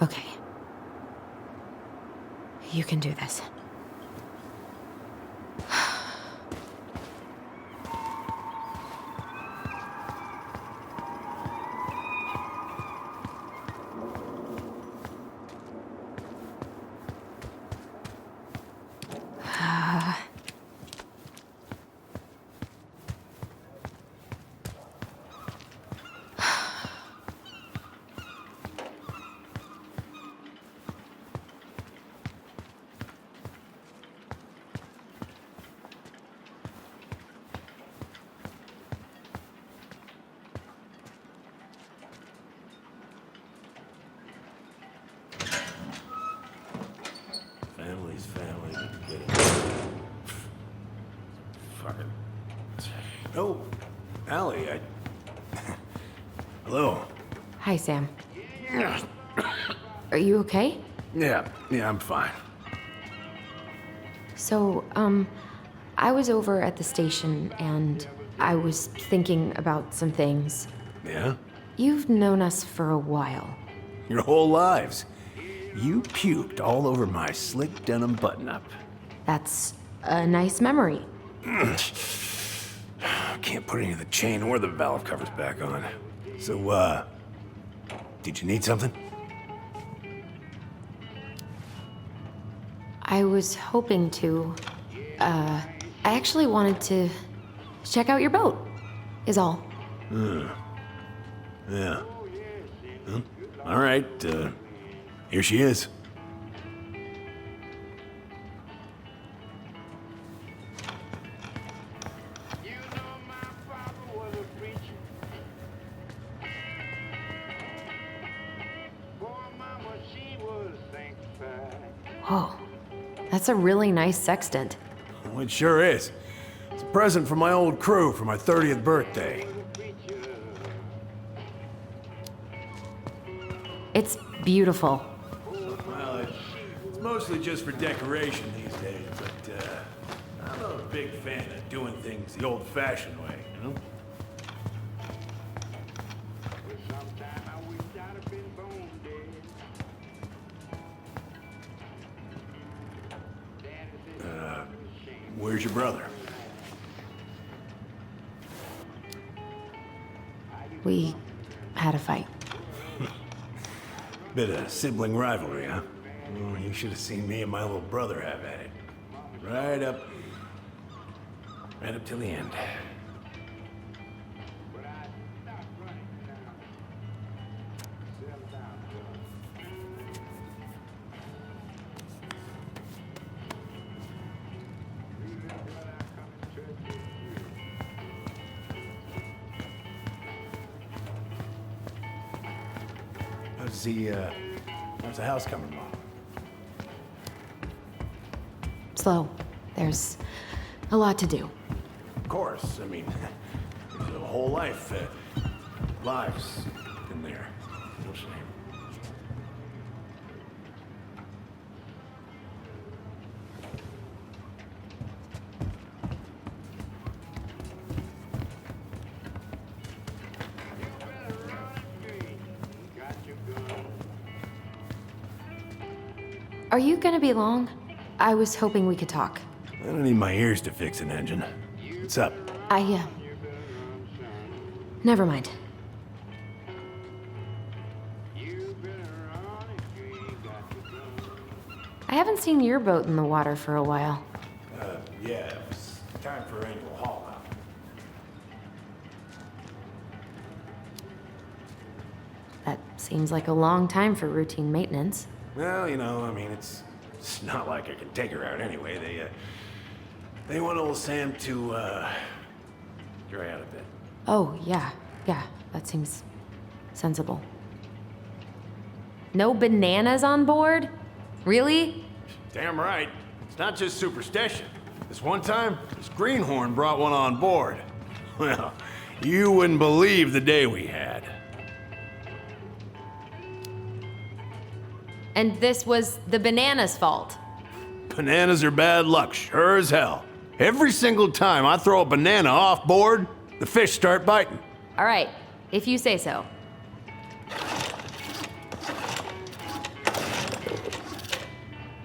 Okay. You can do this. Family's family. Fucking. Oh, Allie, Hello. Hi, Sam. Are you okay? Yeah, I'm fine. So, I was over at the station and I was thinking about some things. Yeah? You've known us for a while. Your whole lives. You puked all over my slick denim button-up. That's a nice memory. Can't put any of the chain or the valve covers back on. So, did you need something? I was hoping to, I actually wanted to check out your boat, is all. Yeah. Huh? All right, here she is. Whoa, that's a really nice sextant. Well, it sure is. It's a present from my old crew for my 30th birthday. It's beautiful. Well, it's mostly just for decoration these days, but I'm a big fan of doing things the old-fashioned way, you know? Where's your brother? We had a fight. Bit of sibling rivalry, huh? Oh, you should have seen me and my little brother have at it. Right up till the end. How's the house coming along? Slow. There's a lot to do. Of course, I mean, there's a whole lives in there. No shame. Are you gonna be long? I was hoping we could talk. I don't need my ears to fix an engine. What's up? Never mind. I haven't seen your boat in the water for a while. Yeah, it was time for annual haul out. That seems like a long time for routine maintenance. Well, you know, I mean, it's not like I can take her out anyway. They want old Sam to, dry out a bit. Oh, yeah, that seems sensible. No bananas on board? Really? Damn right. It's not just superstition. This one time, this greenhorn brought one on board. Well, you wouldn't believe the day we had. And this was the banana's fault. Bananas are bad luck, sure as hell. Every single time I throw a banana off board, the fish start biting. All right, if you say so.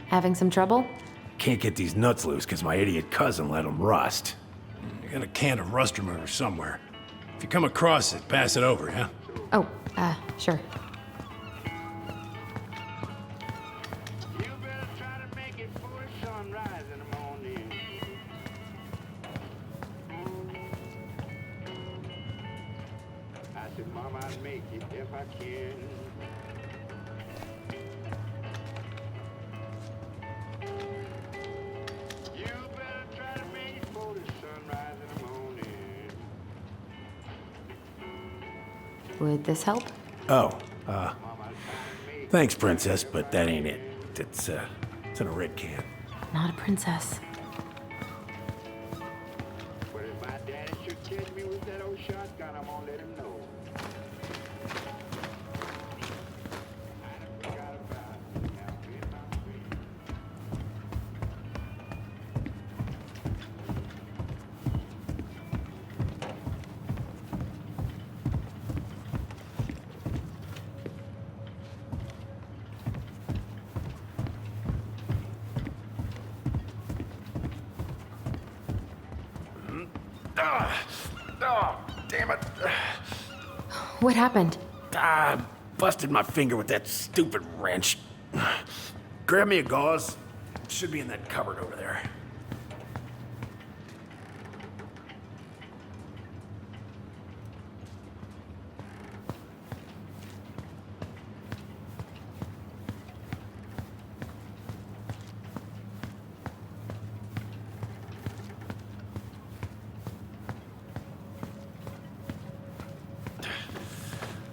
Having some trouble? Can't get these nuts loose because my idiot cousin let them rust. I got a can of rust remover somewhere. If you come across it, pass it over, yeah? Oh, sure. You better try to make it before the sunrise in the morning. I said, Mama, I'd make it if I can. You better try to make it before the sunrise in the morning. Would this help? Oh, Mama, I'm trying to make thanks, Princess, but that ain't it. It's in a red can. Not a princess. But if my daddy should catch me with that old shotgun, I'm gonna let him know. I done forgot about it. Now, in my way. Damn it. What happened? Busted my finger with that stupid wrench. Grab me a gauze. Should be in that cupboard over there.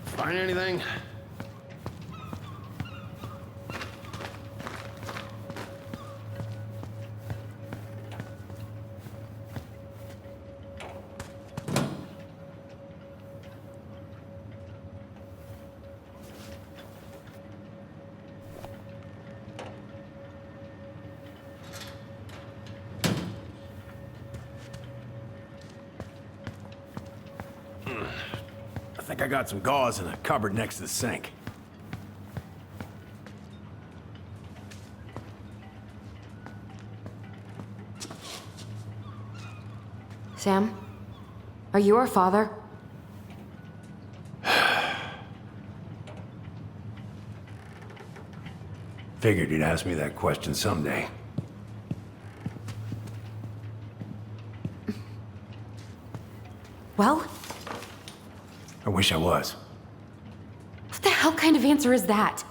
Find anything? I think I got some gauze in a cupboard next to the sink. Sam? Are you our father? Figured you'd ask me that question someday. Well, I wish I was. what the hell kind of answer is that?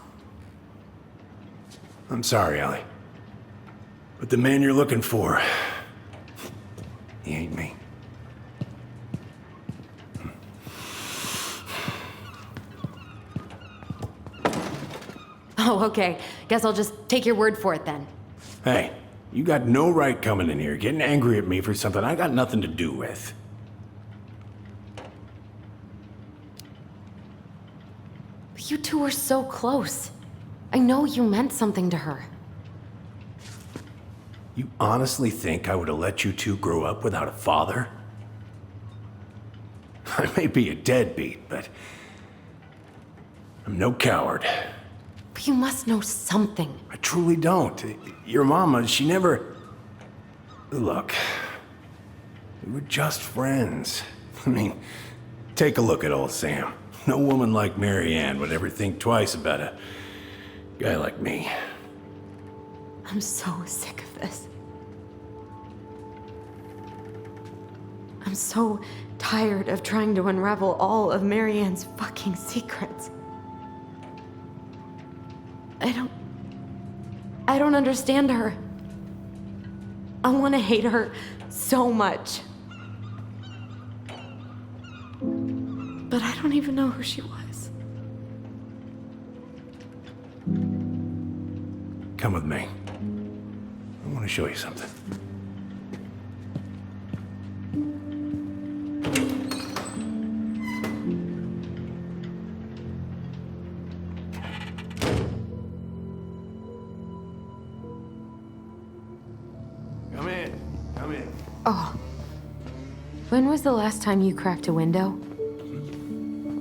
I'm sorry, Ellie. But the man you're looking for, he ain't me. Oh, okay. Guess I'll just take your word for it then. Hey, you got no right coming in here getting angry at me for something I got nothing to do with. But you two were so close. I know you meant something to her. You honestly think I would have let you two grow up without a father? I may be a deadbeat, but I'm no coward. But you must know something. I truly don't. Your mama, she never... Look, we were just friends. I mean, take a look at old Sam. No woman like Mary Ann would ever think twice about a guy like me. I'm so sick of this. I'm so tired of trying to unravel all of Mary Ann's fucking secrets. I don't understand her. I want to hate her so much. But I don't even know who she was. Come with me. I want to show you something. Come in. Come in. Oh. When was the last time you cracked a window?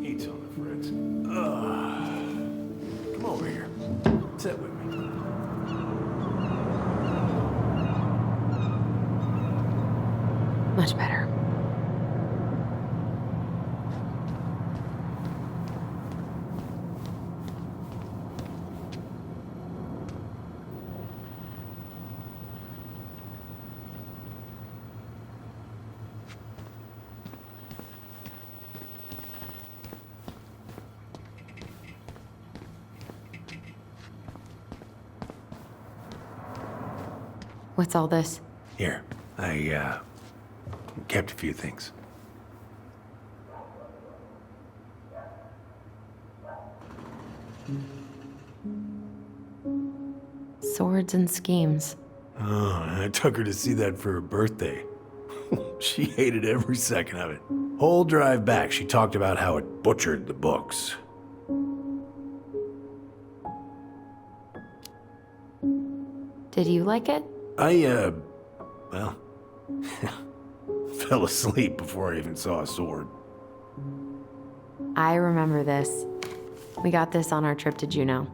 Eat something, Fritz. Come over here. Sit with me. Much better. What's all this? Here, I kept a few things. Swords and schemes. Oh, I took her to see that for her birthday. She hated every second of it. Whole drive back, she talked about how it butchered the books. Did you like it? Well, fell asleep before I even saw a sword. I remember this. We got this on our trip to Juneau.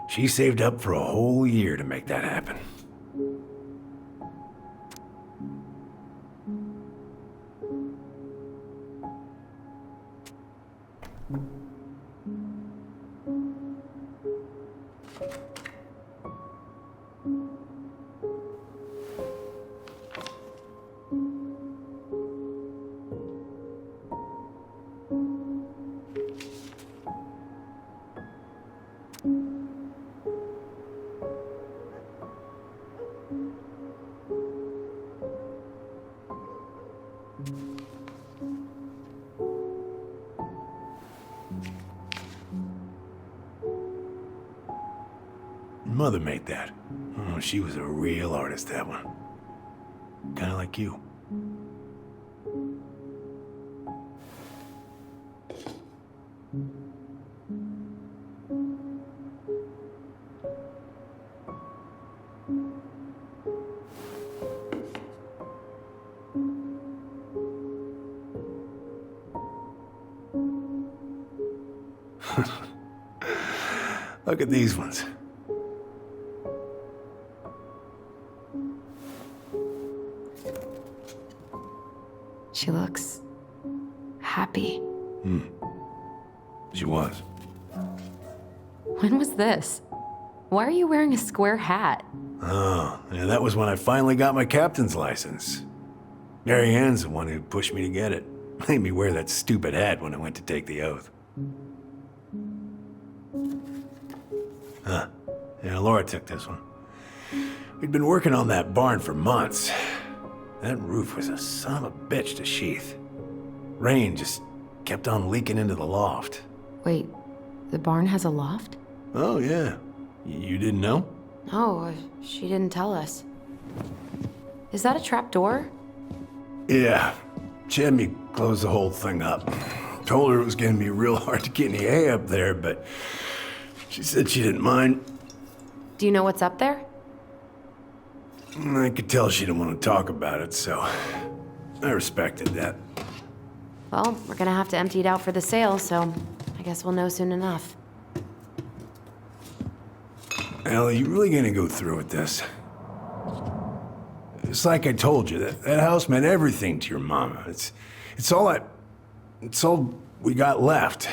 She saved up for a whole year to make that happen. Mother made that. Oh, she was a real artist, that one. Kinda like you. Look at these ones. She looks happy. She was. When was this? Why are you wearing a square hat? Oh, yeah, that was when I finally got my captain's license. Mary Ann's the one who pushed me to get it. Made me wear that stupid hat when I went to take the oath. Huh. Yeah, Laura took this one. We'd been working on that barn for months. That roof was a son of a bitch to sheath. Rain just kept on leaking into the loft. Wait, the barn has a loft? Oh, yeah. You didn't know? Oh, she didn't tell us. Is that a trap door? Yeah. She had me close the whole thing up. Told her it was gonna be real hard to get any hay up there, but she said she didn't mind. Do you know what's up there? I could tell she didn't want to talk about it, so I respected that. Well, we're gonna have to empty it out for the sale, so I guess we'll know soon enough. Allie, you really gonna go through with this? It's like I told you, that house meant everything to your mama. It's all we got left.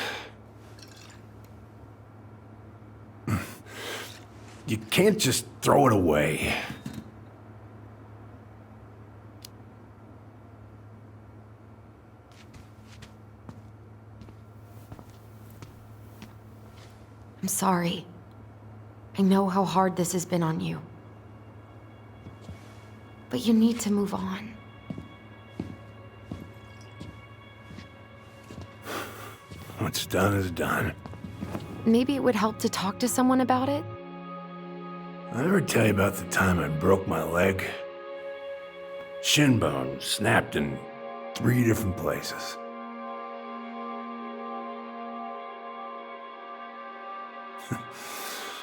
You can't just throw it away. I'm sorry. I know how hard this has been on you. But you need to move on. What's done is done. Maybe it would help to talk to someone about it? I ever tell you about the time I broke my leg? Shin bone snapped in 3 different places.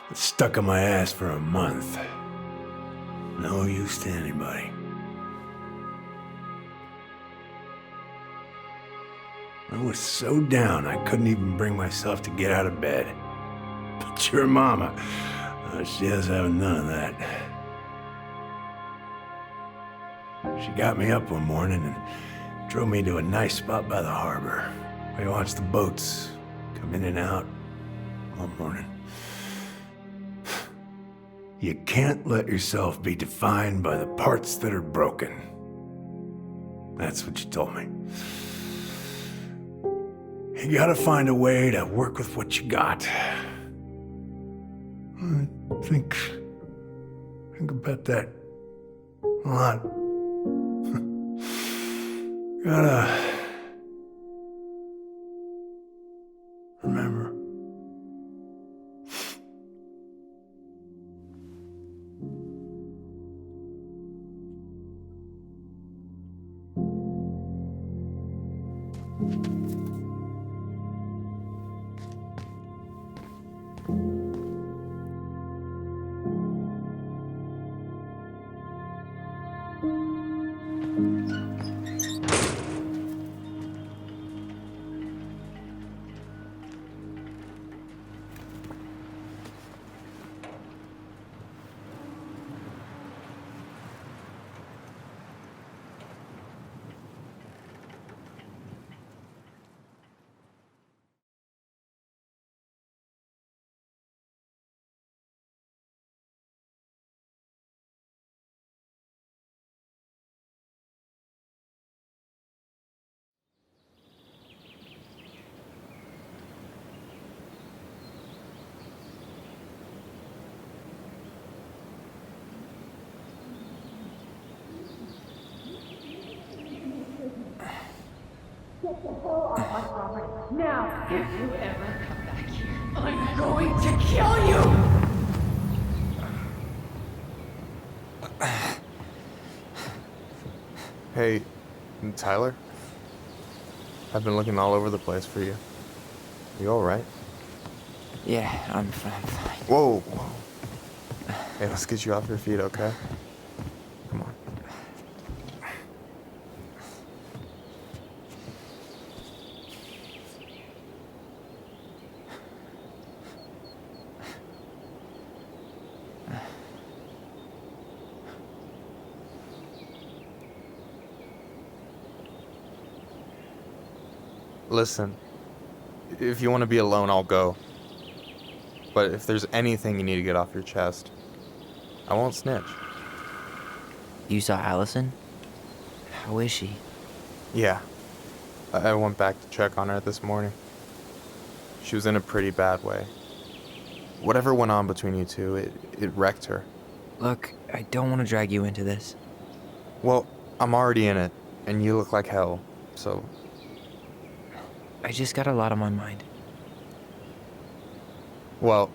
It stuck in my ass for a month. No use to anybody. I was so down I couldn't even bring myself to get out of bed. But your mama, she has having none of that. She got me up one morning and drove me to a nice spot by the harbor. We watched the boats come in and out all morning. You can't let yourself be defined by the parts that are broken. That's what you told me. You gotta find a way to work with what you got. I think about that a lot. Gotta remember. Get the hell off my property. Now! If you ever come back here, I'm going to kill you! Hey, Tyler? I've been looking all over the place for you. You alright? Yeah, I'm fine. Whoa, whoa. Hey, let's get you off your feet, okay? Come on. Listen, if you want to be alone, I'll go. But if there's anything you need to get off your chest, I won't snitch. You saw Allison? How is she? Yeah. I went back to check on her this morning. She was in a pretty bad way. Whatever went on between you two, it wrecked her. Look, I don't want to drag you into this. Well, I'm already in it, and you look like hell, so... I just got a lot on my mind. Well,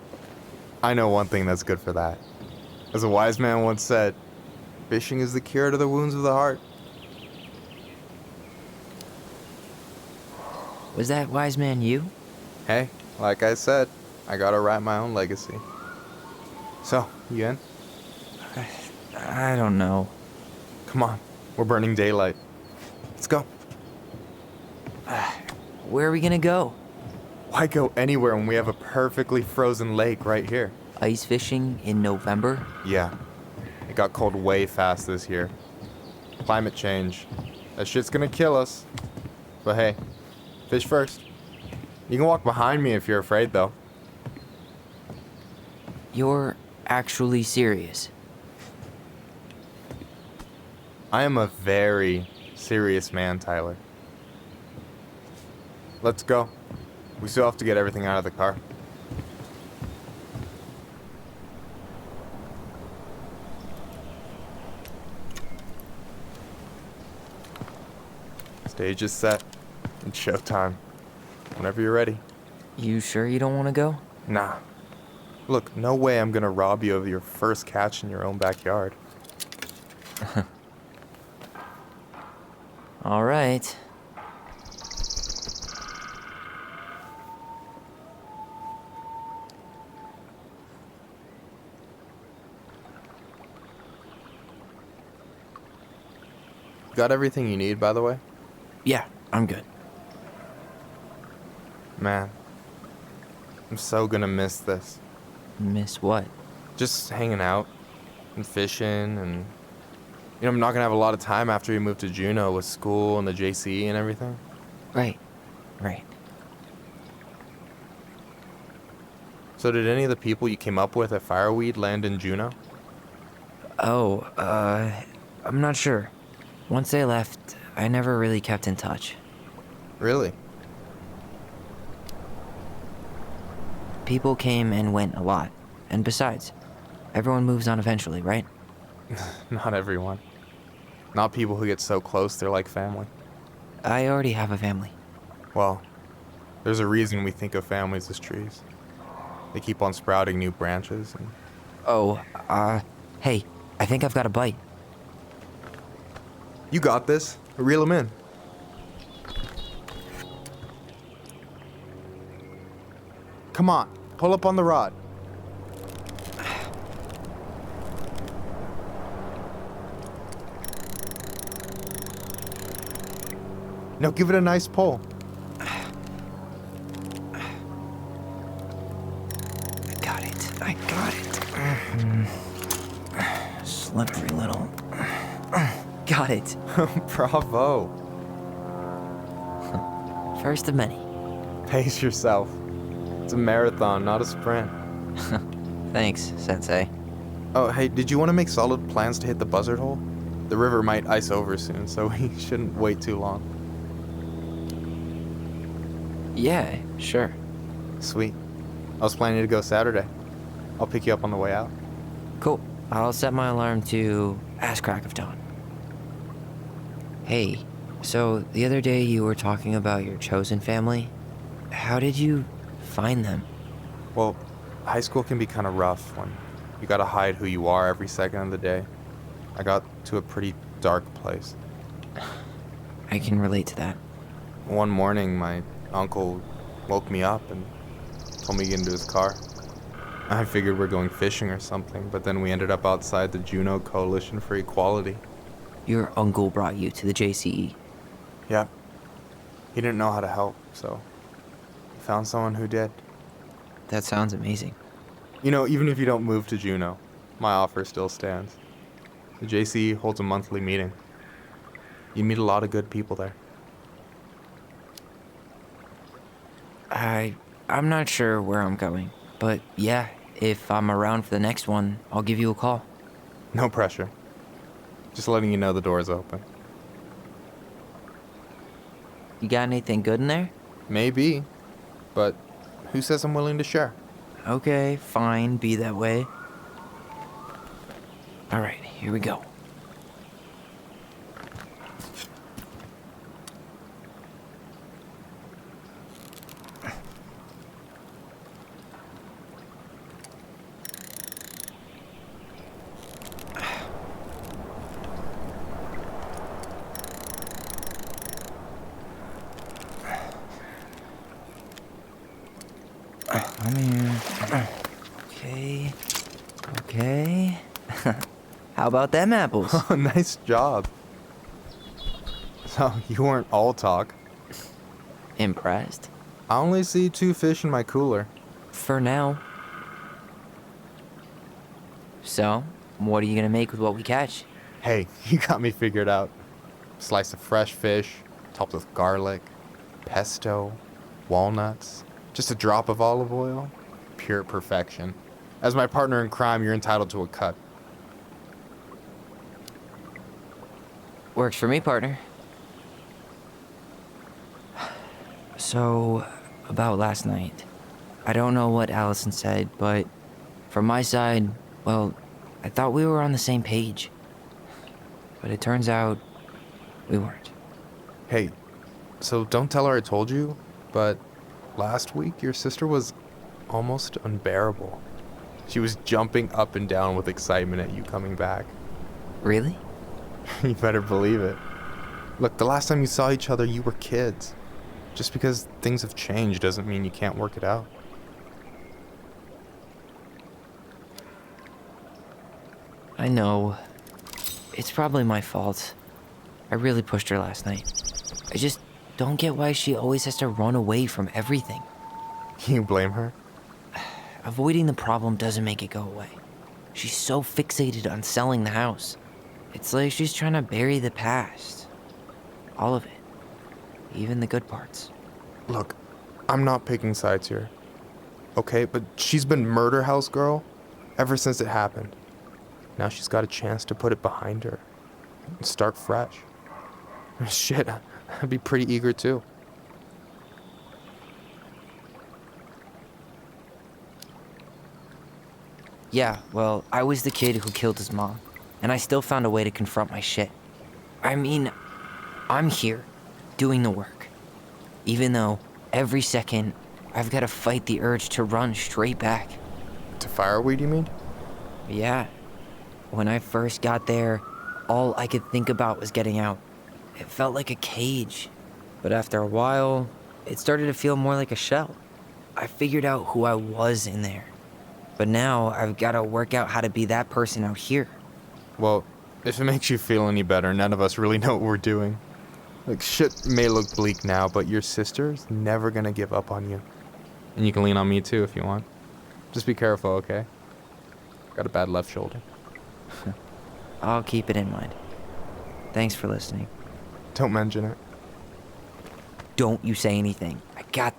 I know one thing that's good for that. As a wise man once said, fishing is the cure to the wounds of the heart. Was that wise man you? Hey, like I said, I gotta write my own legacy. So, you in? I don't know. Come on, we're burning daylight. Let's go. Where are we gonna go? Why go anywhere when we have a perfectly frozen lake right here? Ice fishing in November? Yeah, it got cold way fast this year. Climate change. That shit's gonna kill us. But hey, fish first. You can walk behind me if you're afraid, though. You're actually serious? I am a very serious man, Tyler. Let's go. We still have to get everything out of the car. Stage is set. It's showtime. Whenever you're ready. You sure you don't want to go? Nah. Look, no way I'm gonna rob you of your first catch in your own backyard. All right. Got everything you need, by the way? Yeah, I'm good. Man, I'm so gonna miss this. Miss what? Just hanging out and fishing and I'm not gonna have a lot of time after you move to Juneau with school and the JCE and everything. Right. Right. So did any of the people you came up with at Fireweed land in Juneau? Oh, I'm not sure. Once they left, I never really kept in touch. Really? People came and went a lot. And besides, everyone moves on eventually, right? Not everyone. Not people who get so close they're like family. I already have a family. Well, there's a reason we think of families as trees. They keep on sprouting new branches and... Oh, hey, I think I've got a bite. You got this. Reel them in. Come on, pull up on the rod. Now give it a nice pull. I got it. Slippery little. Got it. Bravo. First of many. Pace yourself. It's a marathon, not a sprint. Thanks, Sensei. Oh, hey, did you want to make solid plans to hit the buzzard hole? The river might ice over soon, so we shouldn't wait too long. Yeah, sure. Sweet. I was planning to go Saturday. I'll pick you up on the way out. Cool. I'll set my alarm to ass crack of dawn. Hey, so the other day you were talking about your chosen family. How did you find them? Well, high school can be kind of rough when you gotta hide who you are every second of the day. I got to a pretty dark place. I can relate to that. One morning, my uncle woke me up and told me to get into his car. I figured we're going fishing or something, but then we ended up outside the Juneau Coalition for Equality. Your uncle brought you to the JCE. Yeah. He didn't know how to help, so he found someone who did. That sounds amazing. Even if you don't move to Juneau, my offer still stands. The JCE holds a monthly meeting. You meet a lot of good people there. I'm not sure where I'm going, but yeah, if I'm around for the next one, I'll give you a call. No pressure. Just letting you know the door is open. You got anything good in there? Maybe, but who says I'm willing to share? Okay, fine, be that way. Alright, here we go. I'm here. Okay. Okay. How about them apples? Oh, nice job. So, you weren't all talk. Impressed? I only see 2 fish in my cooler. For now. So, what are you gonna make with what we catch? Hey, you got me figured out. Slice of fresh fish, topped with garlic, pesto, walnuts, just a drop of olive oil. Pure perfection. As my partner in crime, you're entitled to a cut. Works for me, partner. So, about last night. I don't know what Allison said, but from my side, well, I thought we were on the same page. But it turns out we weren't. Hey, so don't tell her I told you, but last week your sister was almost unbearable. She was jumping up and down with excitement at you coming back. Really? You better believe it. Look, the last time you saw each other, you were kids. Just because things have changed doesn't mean you can't work it out. I know. It's probably my fault. I really pushed her last night. I just don't get why she always has to run away from everything. Can you blame her? Avoiding the problem doesn't make it go away. She's so fixated on selling the house. It's like she's trying to bury the past. All of it. Even the good parts. Look, I'm not picking sides here. Okay, but she's been murder house girl ever since it happened. Now she's got a chance to put it behind her and start fresh. Shit, I'd be pretty eager too. Yeah, well, I was the kid who killed his mom, and I still found a way to confront my shit. I mean, I'm here, doing the work. Even though, every second, I've got to fight the urge to run straight back. To fireweed, you mean? Yeah. When I first got there, all I could think about was getting out. It felt like a cage. But after a while, it started to feel more like a shell. I figured out who I was in there. But now I've got to work out how to be that person out here. Well, if it makes you feel any better, none of us really know what we're doing. Like, shit may look bleak now, but your sister's never gonna give up on you. And you can lean on me too if you want. Just be careful, okay? Got a bad left shoulder. I'll keep it in mind. Thanks for listening. Don't mention it. Don't you say anything. I got...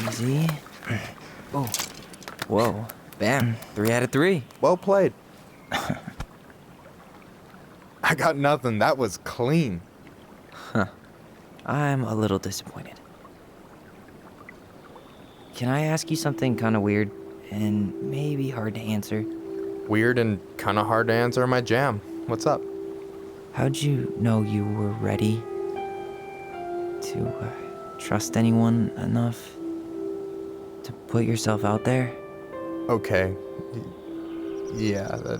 Easy. Oh. Whoa. Bam. 3 out of 3. Well played. I got nothing. That was clean. I'm a little disappointed. Can I ask you something kind of weird and maybe hard to answer? Weird and kind of hard to answer my jam. What's up? How'd you know you were ready to trust anyone enough to put yourself out there? Okay. Yeah,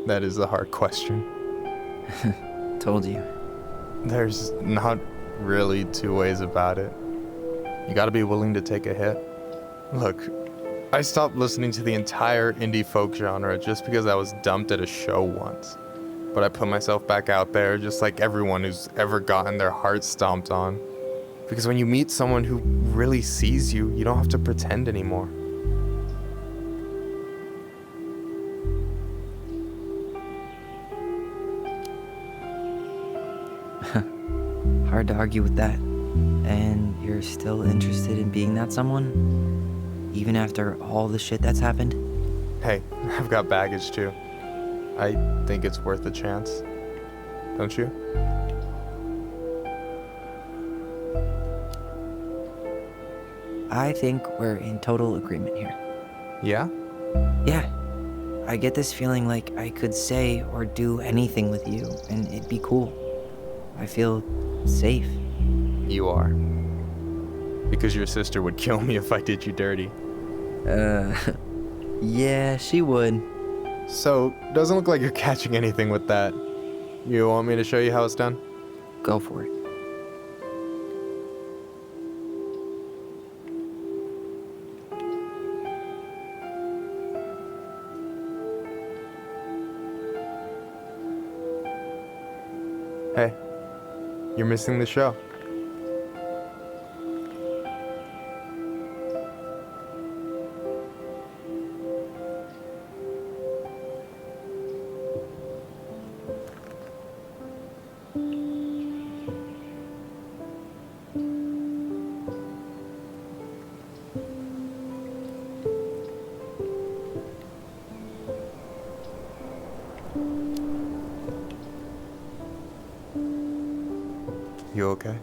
that is a hard question. Told you. There's not really two ways about it. You gotta be willing to take a hit. Look, I stopped listening to the entire indie folk genre just because I was dumped at a show once. But I put myself back out there just like everyone who's ever gotten their heart stomped on. Because when you meet someone who really sees you, you don't have to pretend anymore. Hard to argue with that. And you're still interested in being that someone? Even after all the shit that's happened? Hey, I've got baggage too. I think it's worth a chance. Don't you? I think we're in total agreement here. Yeah? Yeah. I get this feeling like I could say or do anything with you, and it'd be cool. I feel safe. You are. Because your sister would kill me if I did you dirty. Yeah, she would. So, doesn't look like you're catching anything with that. You want me to show you how it's done? Go for it. Hey, you're missing the show. You okay?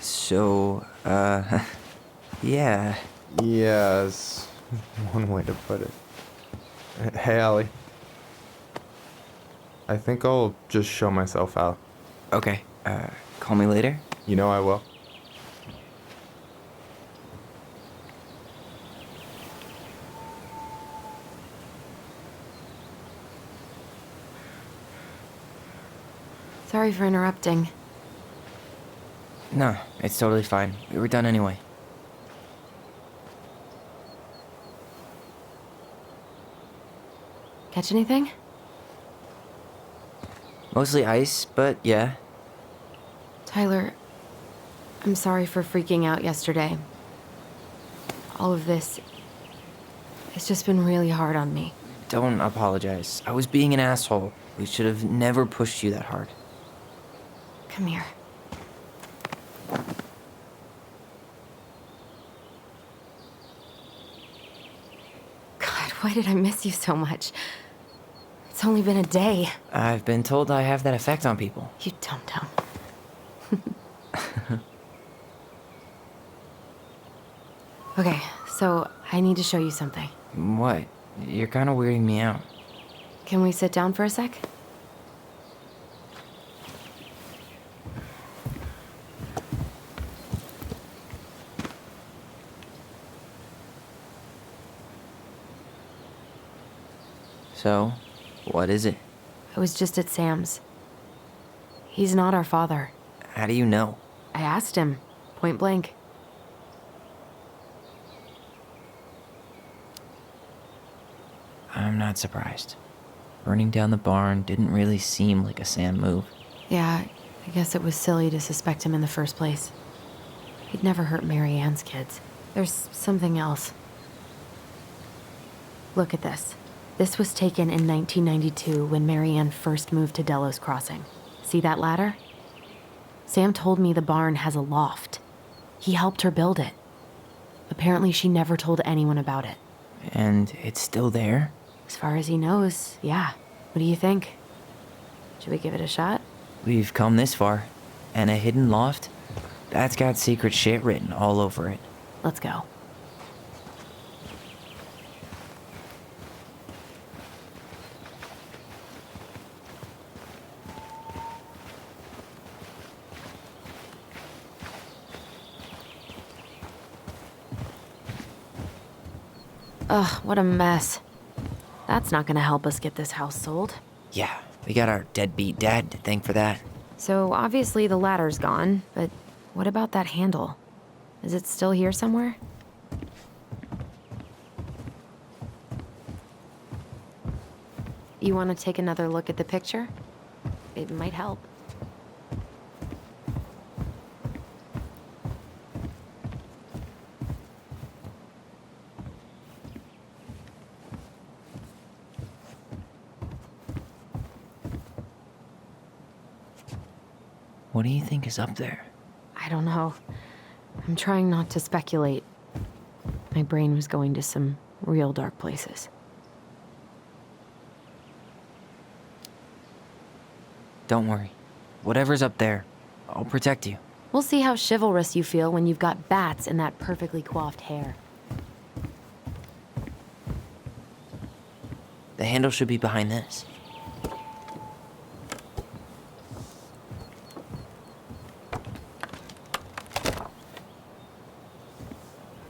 So, yeah. Yes, one way to put it. Hey, Allie. I think I'll just show myself out. Okay, call me later? You know I will. Sorry for interrupting. No, it's totally fine. We were done anyway. Catch anything? Mostly ice, but yeah. Tyler, I'm sorry for freaking out yesterday. All of this, it's just been really hard on me. Don't apologize. I was being an asshole. We should have never pushed you that hard. Come here. God, why did I miss you so much? It's only been a day. I've been told I have that effect on people. You dum-dum. Okay, so I need to show you something. What? You're kind of weirding me out. Can we sit down for a sec? So, what is it? I was just at Sam's. He's not our father. How do you know? I asked him, point blank. I'm not surprised. Burning down the barn didn't really seem like a Sam move. Yeah, I guess it was silly to suspect him in the first place. He'd never hurt Mary Ann's kids. There's something else. Look at this. This was taken in 1992 when Mary Ann first moved to Delos Crossing. See that ladder? Sam told me the barn has a loft. He helped her build it. Apparently she never told anyone about it. And it's still there? As far as he knows, yeah. What do you think? Should we give it a shot? We've come this far. And a hidden loft? That's got secret shit written all over it. Let's go. Ugh, what a mess. That's not gonna help us get this house sold. Yeah, we got our deadbeat dad to thank for that. So obviously the ladder's gone, but what about that handle? Is it still here somewhere? You want to take another look at the picture? It might help. What do you think is up there? I don't know. I'm trying not to speculate. My brain was going to some real dark places. Don't worry. Whatever's up there, I'll protect you. We'll see how chivalrous you feel when you've got bats in that perfectly coiffed hair. The handle should be behind this.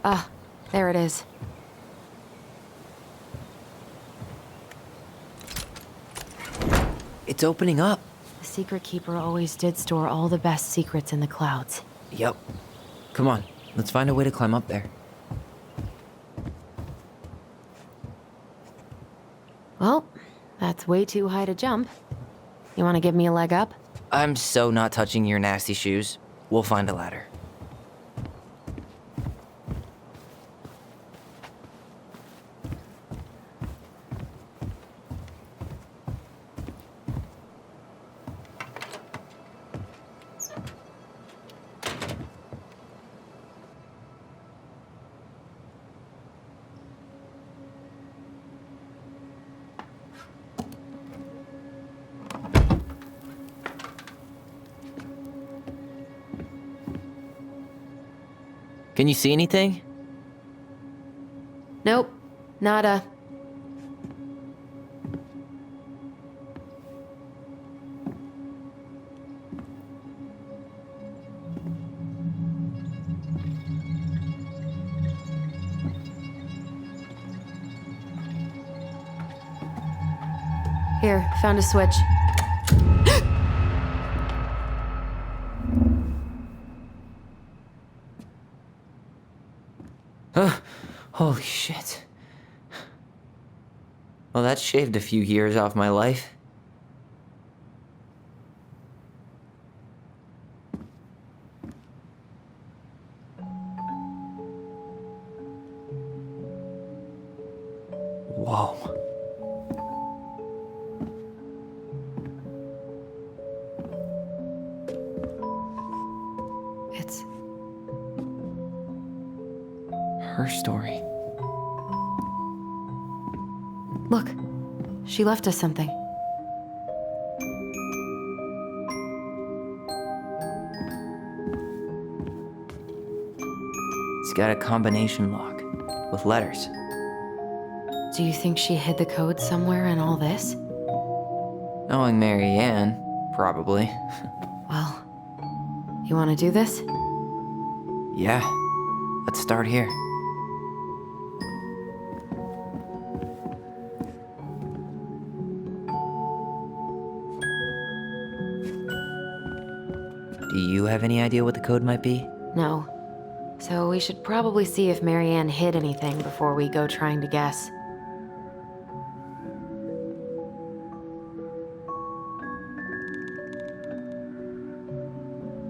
Ah, there it is. It's opening up. The secret keeper always did store all the best secrets in the clouds. Yep. Come on, let's find a way to climb up there. Well, that's way too high to jump. You want to give me a leg up? I'm so not touching your nasty shoes. We'll find a ladder. Can you see anything? Nope, nada. Here, found a switch. Holy shit. Well, that shaved a few years off my life. Whoa. It's Her story. Look, she left us something. It's got a combination lock with letters. Do you think she hid the code somewhere in all this? Knowing Mary Ann, probably. Well, you want to do this? Yeah, let's start here. Do you have any idea what the code might be? No. So we should probably see if Marianne hid anything before we go trying to guess.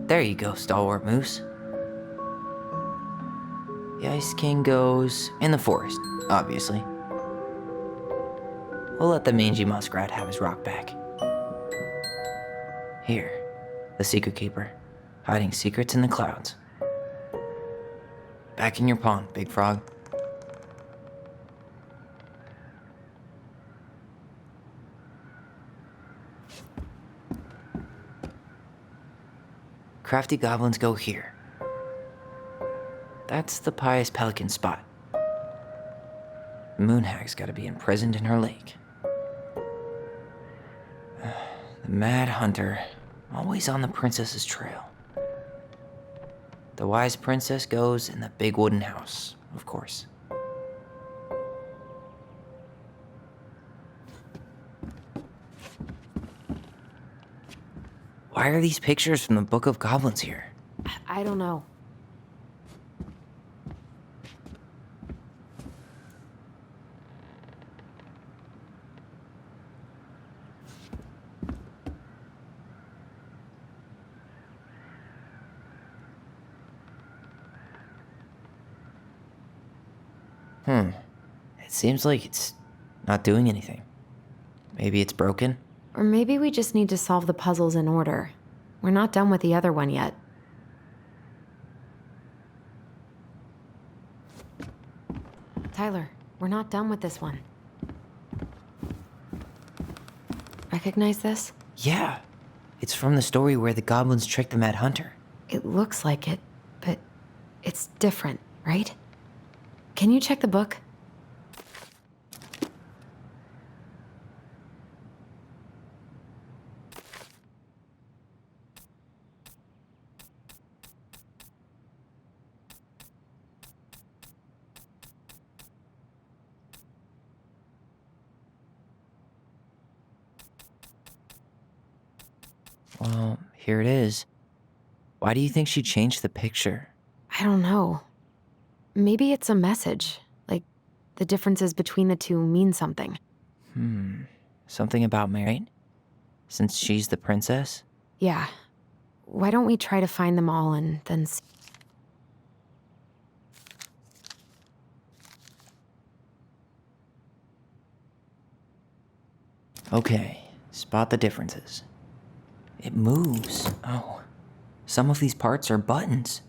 There you go, Stalwart Moose. The Ice King goes in the forest, obviously. We'll let the mangy muskrat have his rock back. Here, the Secret Keeper, hiding secrets in the clouds. Back in your pond, Big Frog. Crafty goblins go here. That's the pious pelican spot. The Moonhag's gotta be imprisoned in her lake. The Mad Hunter, always on the princess's trail. The wise princess goes in the big wooden house, of course. Why are these pictures from the Book of Goblins here? I don't know. It seems like it's not doing anything. Maybe it's broken? Or maybe we just need to solve the puzzles in order. We're not done with the other one yet. Tyler, we're not done with this one. Recognize this? Yeah. It's from the story where the goblins tricked the Mad Hunter. It looks like it, but it's different, right? Can you check the book? Well, here it is. Why do you think she changed the picture? I don't know. Maybe it's a message. Like, the differences between the two mean something. Something about Mary? Since she's the princess? Yeah. Why don't we try to find them all and then see? Okay, spot the differences. It moves. Oh, some of these parts are buttons.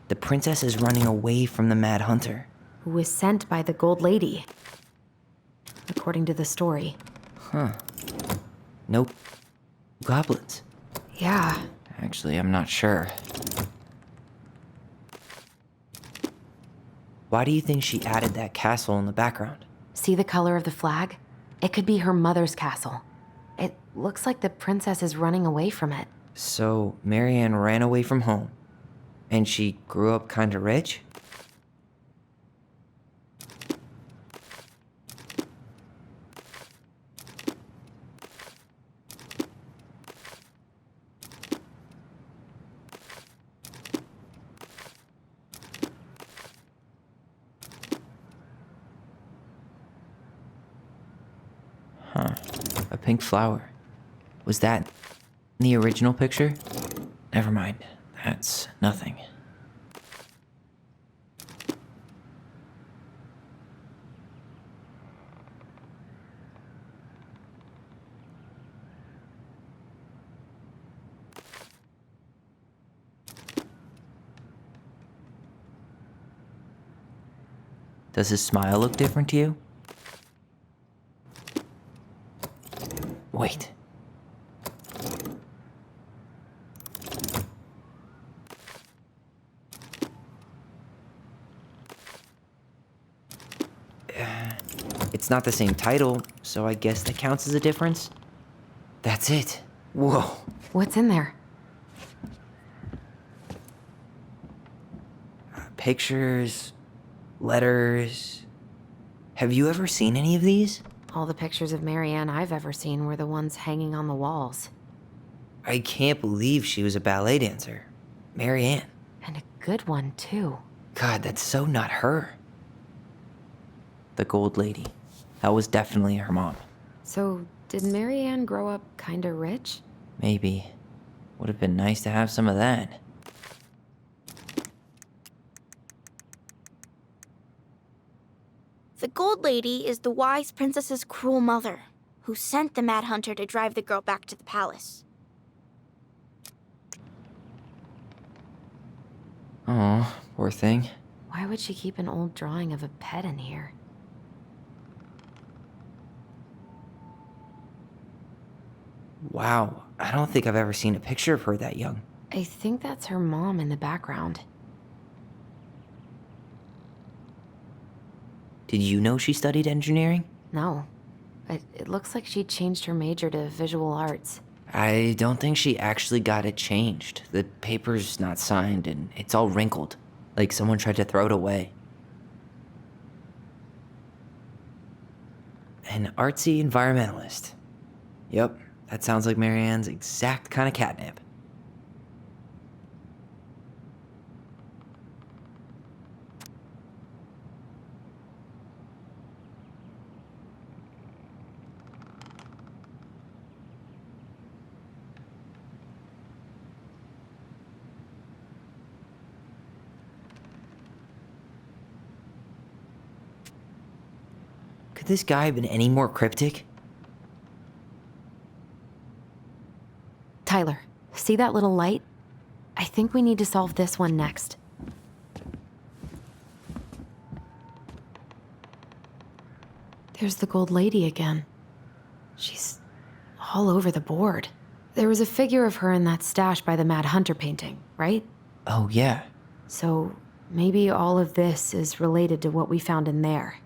The princess is running away from the Mad Hunter. Who was sent by the Gold Lady, according to the story. no goblins. Yeah. Actually, I'm not sure. Why do you think she added that castle in the background? See the color of the flag? It could be her mother's castle. It looks like the princess is running away from it. So, Marianne ran away from home, and she grew up kinda rich? Huh. A pink flower. Was that in the original picture? Never mind. That's nothing. Does his smile look different to you? Wait. It's not the same title, so I guess that counts as a difference. That's it. Whoa. What's in there? Pictures, letters. Have you ever seen any of these? All the pictures of Marianne I've ever seen were the ones hanging on the walls. I can't believe she was a ballet dancer. Marianne. And a good one, too. God, that's so not her. The gold lady. That was definitely her mom. So, did Marianne grow up kinda rich? Maybe. Would have been nice to have some of that. The Gold Lady is the wise princess's cruel mother, who sent the Mad Hunter to drive the girl back to the palace. Oh, poor thing. Why would she keep an old drawing of a pet in here? Wow, I don't think I've ever seen a picture of her that young. I think that's her mom in the background. Did you know she studied engineering? No. It looks like she changed her major to visual arts. I don't think she actually got it changed. The paper's not signed and it's all wrinkled, like someone tried to throw it away. An artsy environmentalist. Yep, that sounds like Marianne's exact kind of catnip. Could this guy have been any more cryptic? Tyler, see that little light? I think we need to solve this one next. There's the gold lady again. She's all over the board. There was a figure of her in that stash by the Mad Hunter painting, right? Oh, yeah. So maybe all of this is related to what we found in there.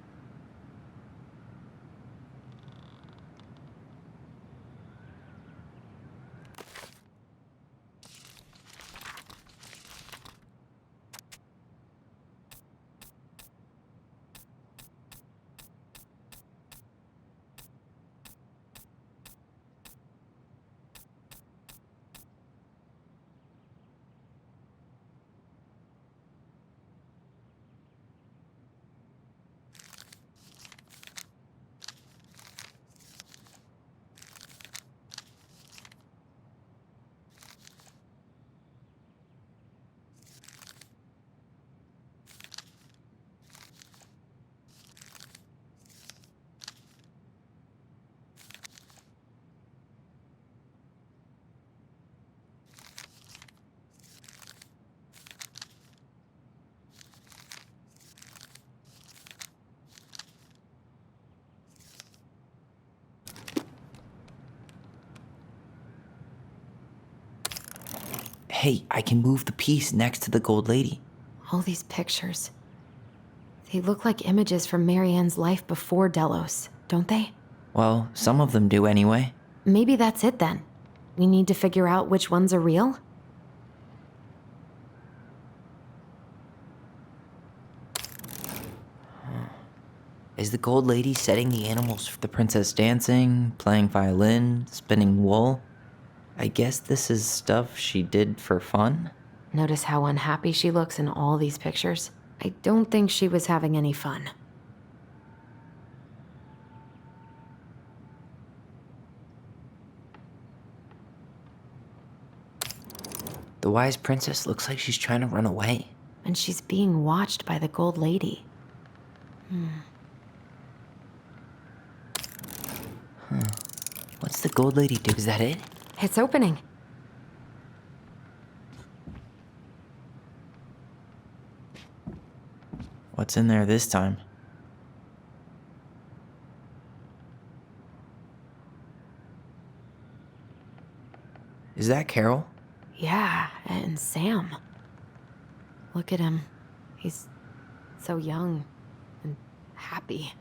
Hey, I can move the piece next to the gold lady. All these pictures. They look like images from Marianne's life before Delos, don't they? Well, some of them do anyway. Maybe that's it then. We need to figure out which ones are real? Is the gold lady setting the animals for the princess dancing, playing violin, spinning wool? I guess this is stuff she did for fun? Notice how unhappy she looks in all these pictures? I don't think she was having any fun. The wise princess looks like she's trying to run away. And she's being watched by the gold lady. What's the gold lady do? Is that it? It's opening. What's in there this time? Is that Carol? Yeah, and Sam. Look at him. He's so young and happy.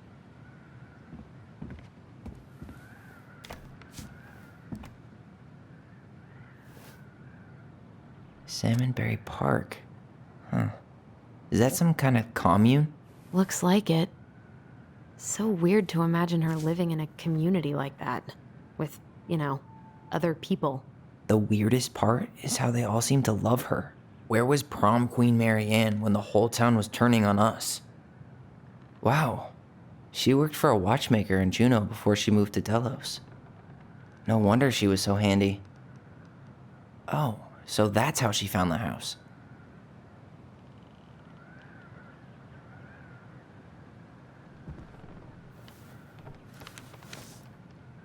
Salmonberry Park. Huh. Is that some kind of commune? Looks like it. So weird to imagine her living in a community like that. With, other people. The weirdest part is how they all seem to love her. Where was prom queen Marianne when the whole town was turning on us? Wow. She worked for a watchmaker in Juneau before she moved to Delos. No wonder she was so handy. Oh, so that's how she found the house.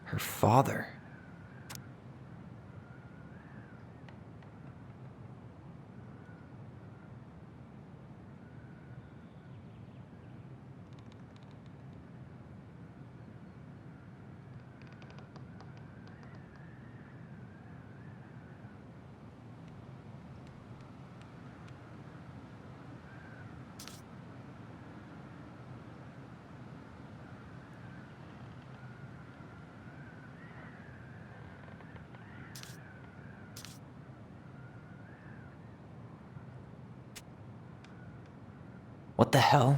Her father. What the hell?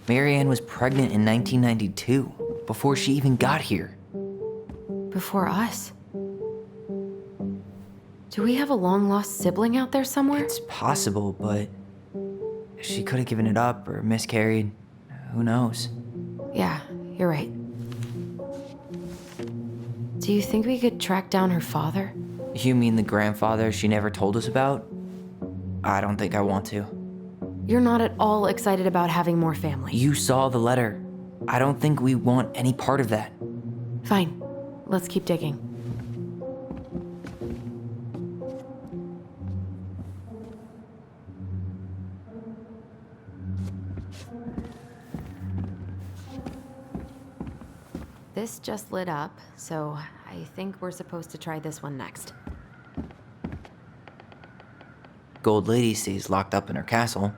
Marianne was pregnant in 1992, before she even got here. Before us. Do we have a long-lost sibling out there somewhere? It's possible, but she could have given it up or miscarried. Who knows? Yeah, you're right. Do you think we could track down her father? You mean the grandfather she never told us about? I don't think I want to. You're not at all excited about having more family. You saw the letter. I don't think we want any part of that. Fine. Let's keep digging. This just lit up, so I think we're supposed to try this one next. Gold lady stays locked up in her castle.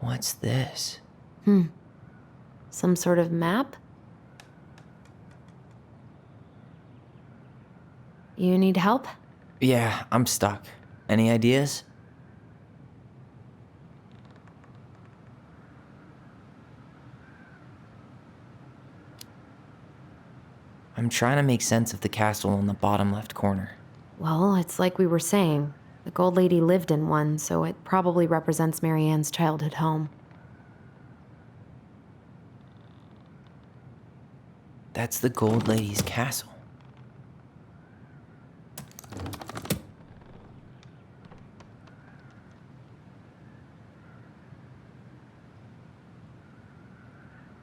What's this? Some sort of map? You need help? Yeah, I'm stuck. Any ideas? I'm trying to make sense of the castle in the bottom left corner. Well, it's like we were saying. The gold lady lived in one, so it probably represents Marianne's childhood home. That's the gold lady's castle.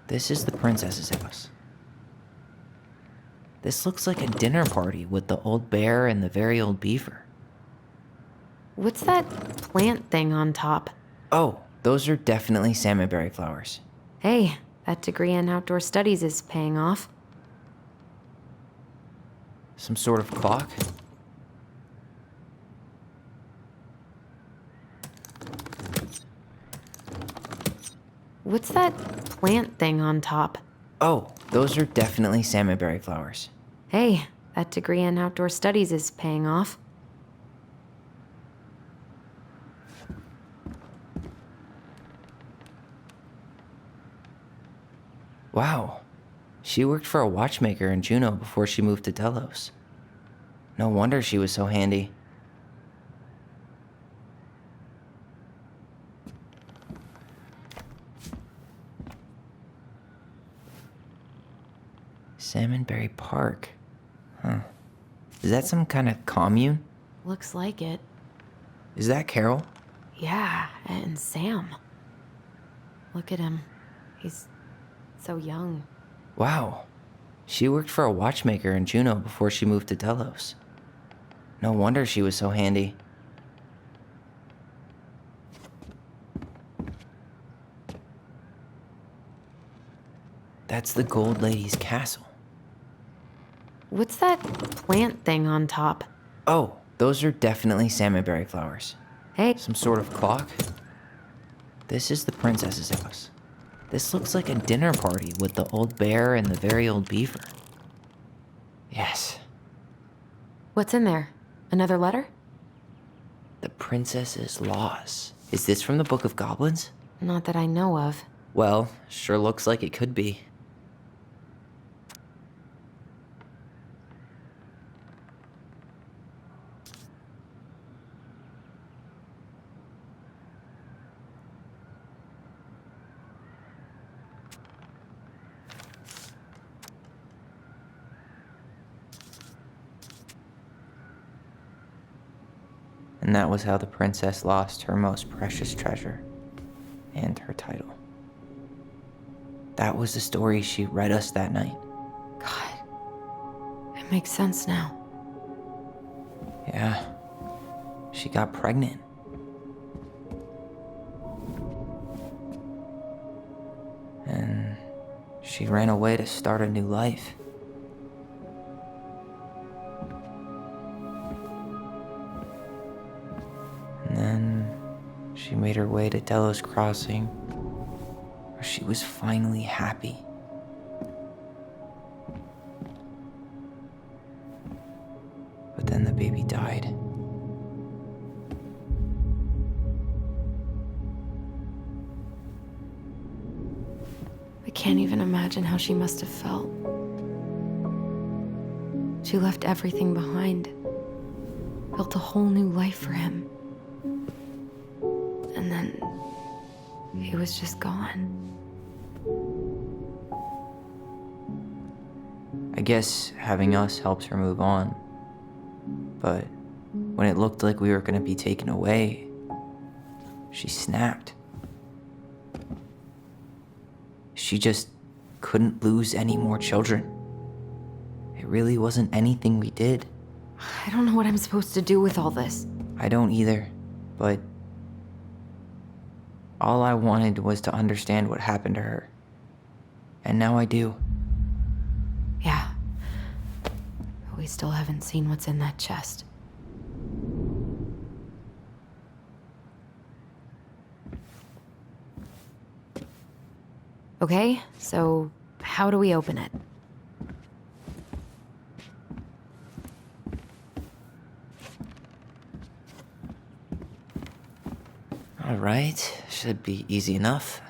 This is the princess's house. This looks like a dinner party with the old bear and the very old beaver. What's that plant thing on top? Oh, those are definitely salmonberry flowers. Hey, that degree in outdoor studies is paying off. Some sort of clock? What's that plant thing on top? Oh, those are definitely salmonberry flowers. Hey, that degree in outdoor studies is paying off. Wow. She worked for a watchmaker in Juneau before she moved to Delos. No wonder she was so handy. Salmonberry Park. Huh. Is that some kind of commune? Looks like it. Is that Carol? Yeah, and Sam. Look at him. He's so young. Wow. She worked for a watchmaker in Juneau before she moved to Delos. No wonder she was so handy. That's the Gold Lady's castle. What's that plant thing on top? Oh, those are definitely salmonberry flowers. Hey, Some sort of clock? This is the princess's house. This looks like a dinner party with the old bear and the very old beaver. Yes, what's in there? Another letter? the princess's laws. Is this from the Book of Goblins? Not that I know of. Well, sure looks like it could be. And that was how the princess lost her most precious treasure and her title. That was the story she read us that night. God, it makes sense now. Yeah, she got pregnant. And she ran away to start a new life. And then she made her way to Delos Crossing, where she was finally happy. But then the baby died. I can't even imagine how she must have felt. She left everything behind, built a whole new life for him. And then he was just gone. I guess having us helps her move on. But when it looked like we were gonna be taken away, she snapped. She just couldn't lose any more children. It really wasn't anything we did. I don't know what I'm supposed to do with all this. I don't either, but all I wanted was to understand what happened to her. And now I do. Yeah. But we still haven't seen what's in that chest. Okay, so how do we open it? All right, should be easy enough.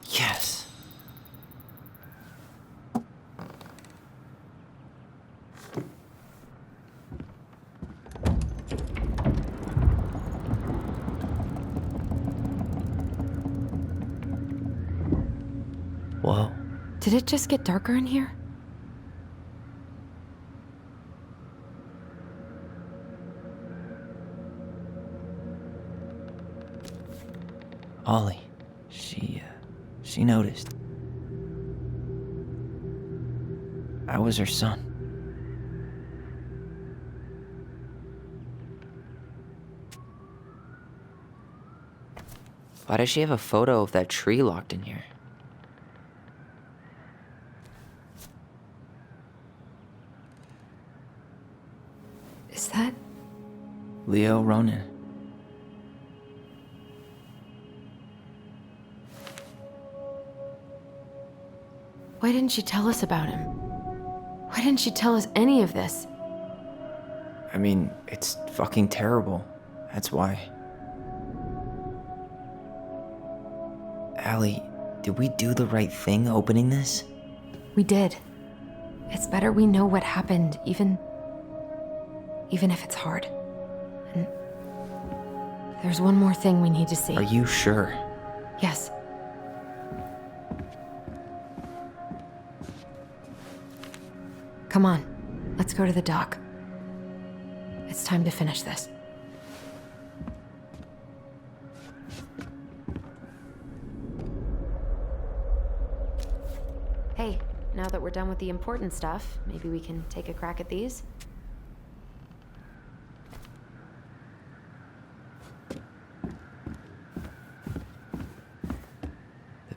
Yes. Whoa. Did it just get darker in here? Ollie. She noticed. I was her son. Why does she have a photo of that tree locked in here? Is that? Leo Ronan. Why didn't she tell us about him? Why didn't she tell us any of this? I mean, it's fucking terrible. That's why. Allie, did we do the right thing opening this? We did. It's better we know what happened, even if it's hard. And there's one more thing we need to see. Are you sure? Yes. Come on, let's go to the dock. It's time to finish this. Hey, now that we're done with the important stuff, maybe we can take a crack at these? The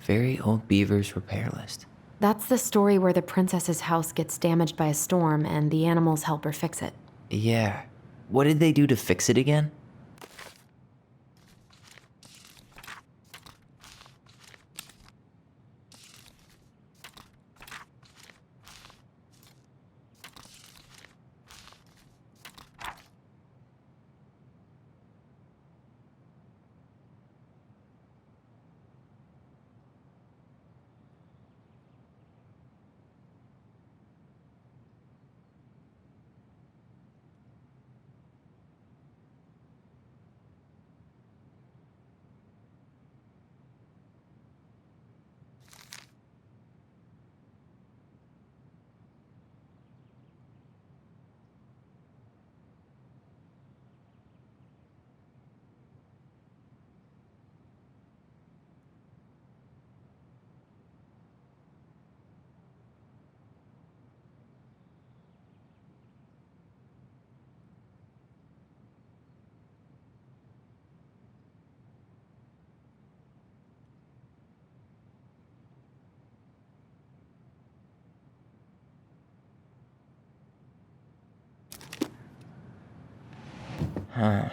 Very Old Beaver's repair list. That's the story where the princess's house gets damaged by a storm and the animals help her fix it. Yeah. What did they do to fix it again?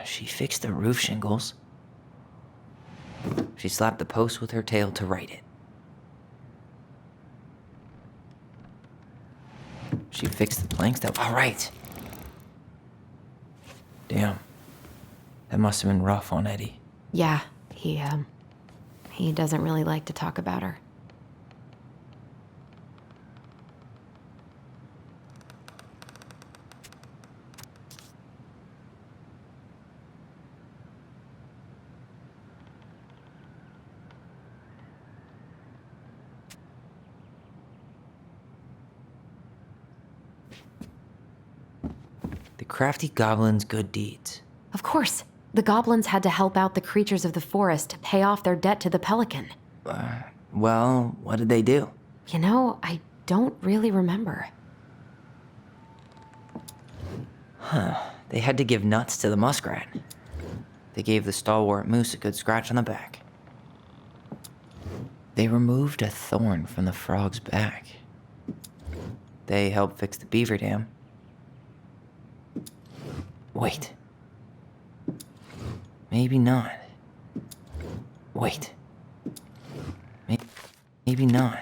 She fixed the roof shingles. She slapped the post with her tail to right it. She fixed the planks that... All right. Damn. That must have been rough on Eddie. Yeah, he doesn't really like to talk about her. The crafty goblin's good deeds. Of course, the goblins had to help out the creatures of the forest to pay off their debt to the pelican. Well, what did they do? You know, I don't really remember. They had to give nuts to the muskrat. They gave the stalwart moose a good scratch on the back. They removed a thorn from the frog's back. They helped fix the beaver dam. Wait. Maybe not. Wait. Maybe not.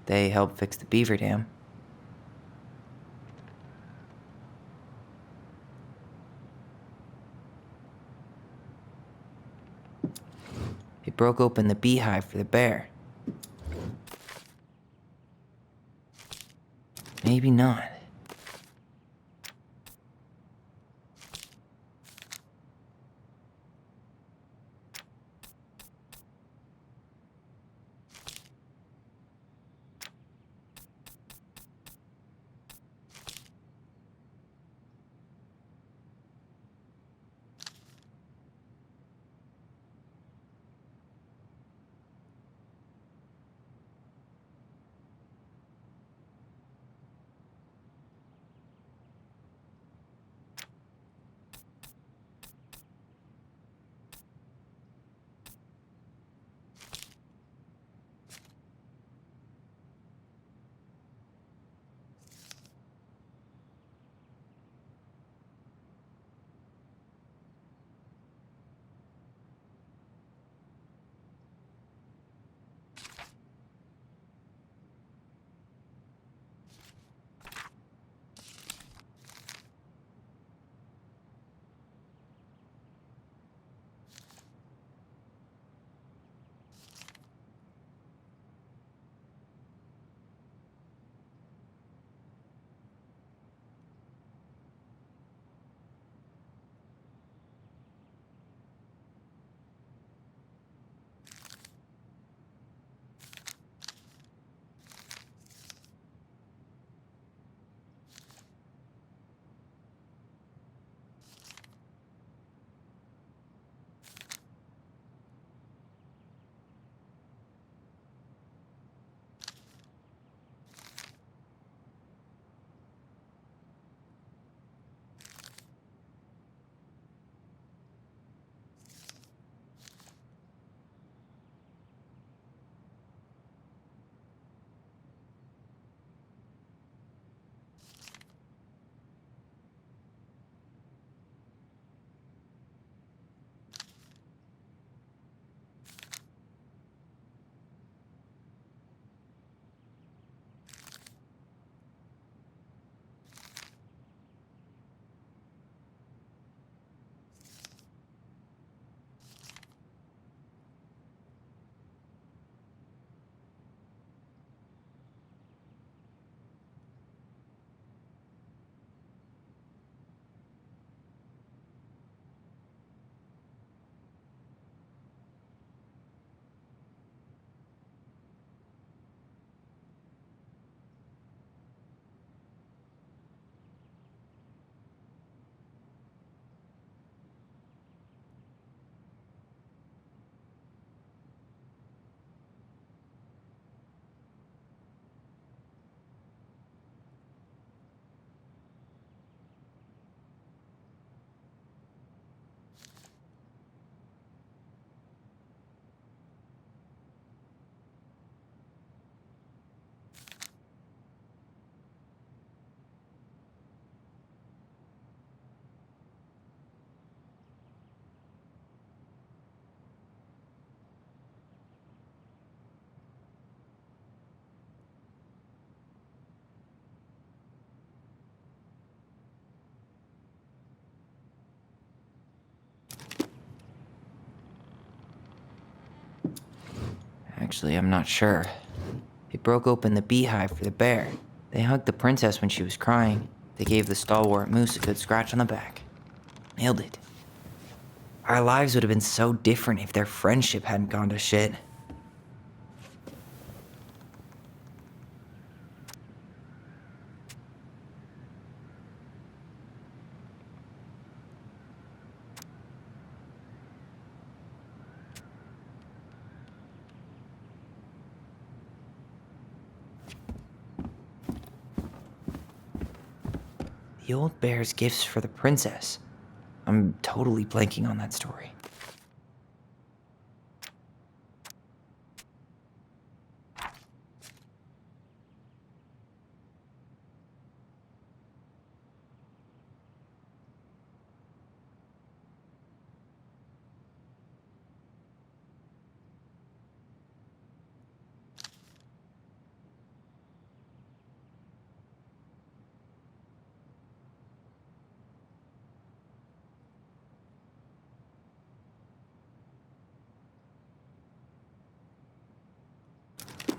They helped fix the beaver dam. It broke open the beehive for the bear. Maybe not. Actually, I'm not sure. It broke open the beehive for the bear. They hugged the princess when she was crying. They gave the stalwart moose a good scratch on the back. Nailed it. Our lives would have been so different if their friendship hadn't gone to shit. The old bear's gifts for the princess. I'm totally blanking on that story.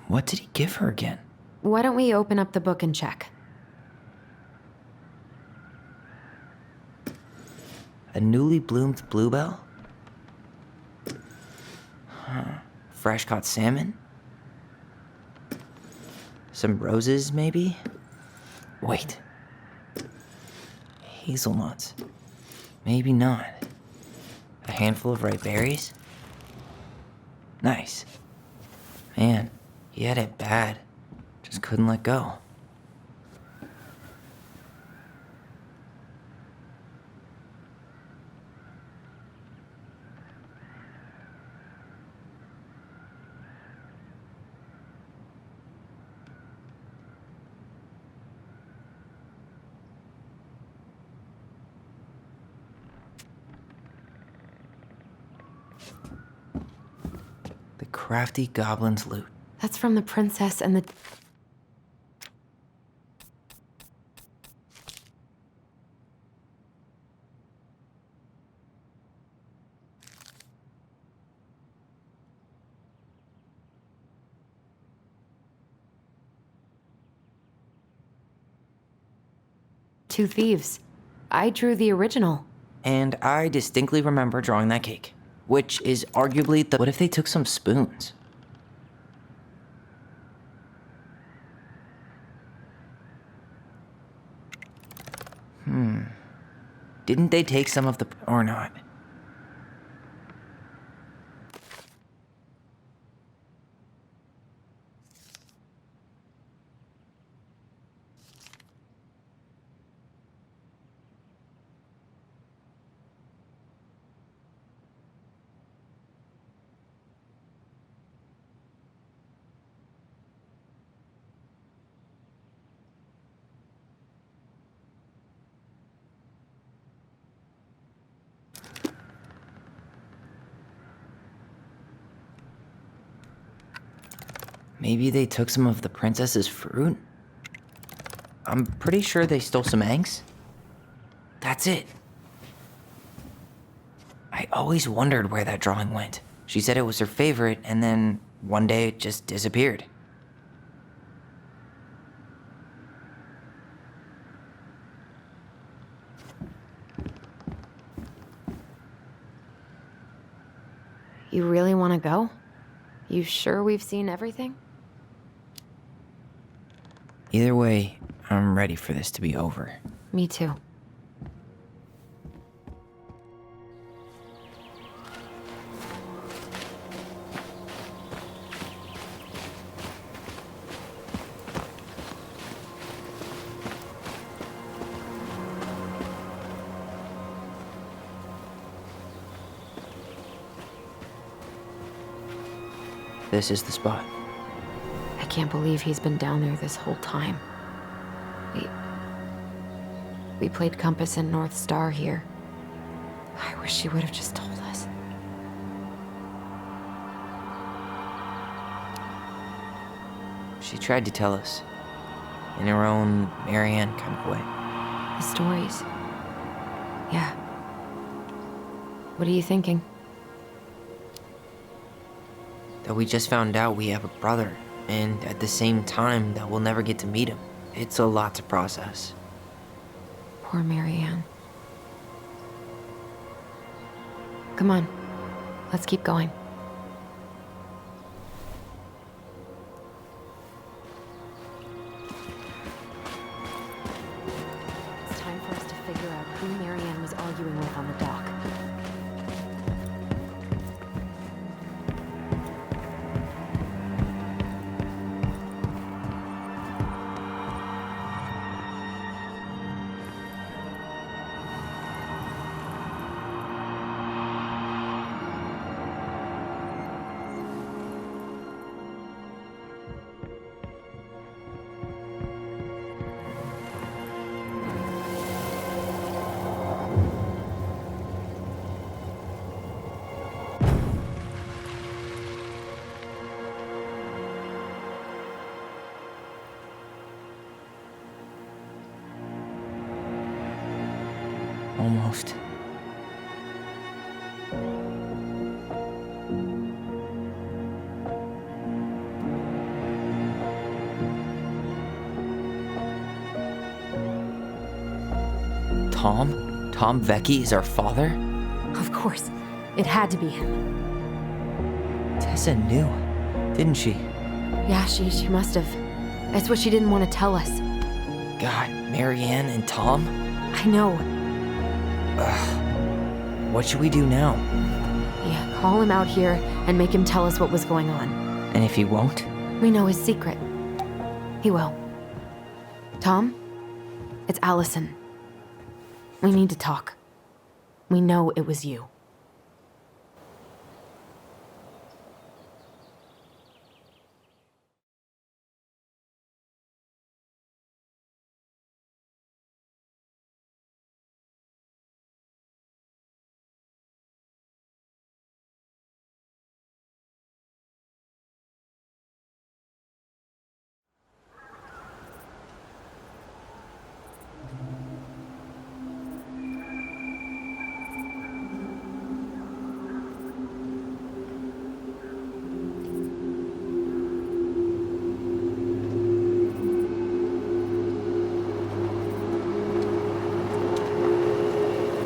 What did he give her again? Why don't we open up the book and check? A newly bloomed bluebell? Fresh caught salmon? Some roses, maybe? Wait. Hazelnuts. Maybe not. A handful of ripe berries? Nice. Man, he had it bad. Just couldn't let go. The crafty goblin's loot. That's from the princess and the... Two thieves. I drew the original. And I distinctly remember drawing that cake, which is arguably the... What if they took some spoons? Didn't they take some of the... or not? Maybe they took some of the princess's fruit? I'm pretty sure they stole some eggs. That's it. I always wondered where that drawing went. She said it was her favorite, and then one day it just disappeared. You really want to go? You sure we've seen everything? Either way, I'm ready for this to be over. Me too. This is the spot. I can't believe he's been down there this whole time. We played Compass and North Star here. I wish she would have just told us. She tried to tell us, in her own Marianne kind of way. The stories. Yeah. What are you thinking? That we just found out we have a brother, and at the same time that we'll never get to meet him. It's a lot to process. Poor Marianne. Come on. Let's keep going. It's time for us to figure out who Marianne was arguing with on the dock. Almost. Tom? Tom Vecchi is our father? Of course. It had to be him. Tessa knew, didn't she? Yeah, she must have. That's what she didn't want to tell us. God, Marianne and Tom? I know. What should we do now? Yeah, call him out here and make him tell us what was going on. And if he won't? We know his secret. He will. Tom? It's Allison. We need to talk. We know it was you.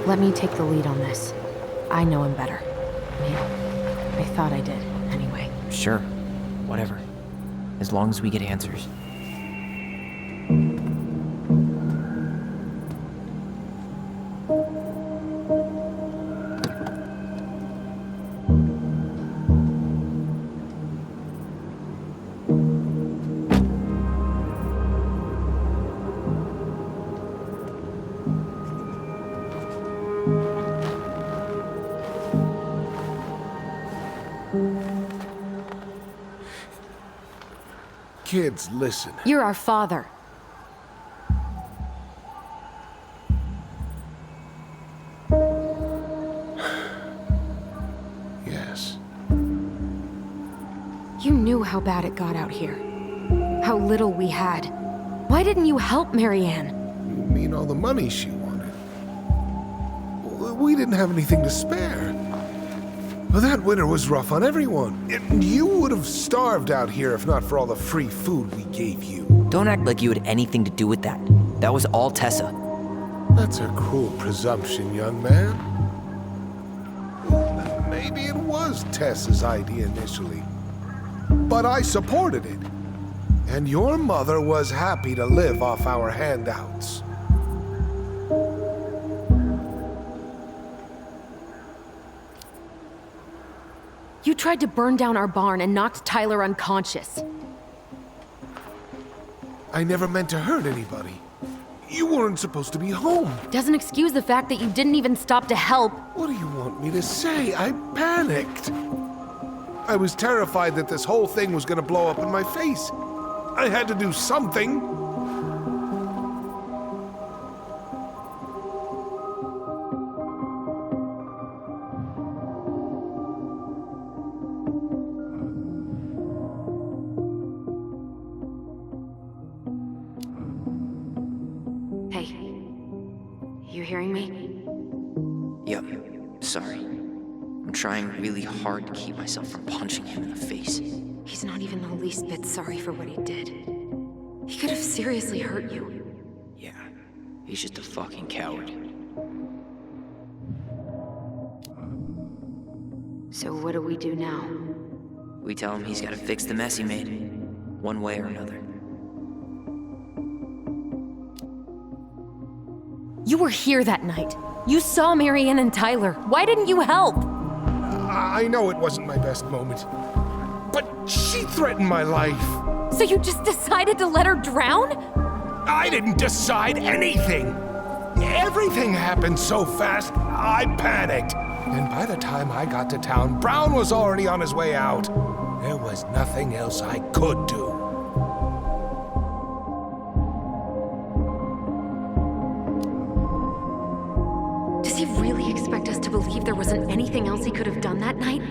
Let me take the lead on this. I know him better. I thought I did, anyway. Sure, whatever. As long as we get answers. Kids, listen. You're our father. Yes. You knew how bad it got out here. How little we had. Why didn't you help Marianne? You mean all the money she wanted? Well, we didn't have anything to spare. Well, that winter was rough on everyone. And you would have starved out here if not for all the free food we gave you. Don't act like you had anything to do with that. That was all Tessa. That's a cruel presumption, young man. Maybe it was Tessa's idea initially. But I supported it. And your mother was happy to live off our handouts. You tried to burn down our barn and knocked Tyler unconscious. I never meant to hurt anybody. You weren't supposed to be home. Doesn't excuse the fact that you didn't even stop to help. What do you want me to say? I panicked. I was terrified that this whole thing was gonna blow up in my face. I had to do something. Hey, you hearing me? Yep, sorry. I'm trying really hard to keep myself from punching him in the face. He's not even the least bit sorry for what he did. He could have seriously hurt you. Yeah, he's just a fucking coward. So what do we do now? We tell him he's gotta fix the mess he made, one way or another. You were here that night. You saw Marianne and Tyler. Why didn't you help? I know it wasn't my best moment, but she threatened my life. So you just decided to let her drown? I didn't decide anything. Everything happened so fast, I panicked. And by the time I got to town, Brown was already on his way out. There was nothing else I could do. Does he really expect us to believe there wasn't anything else he could have done that night?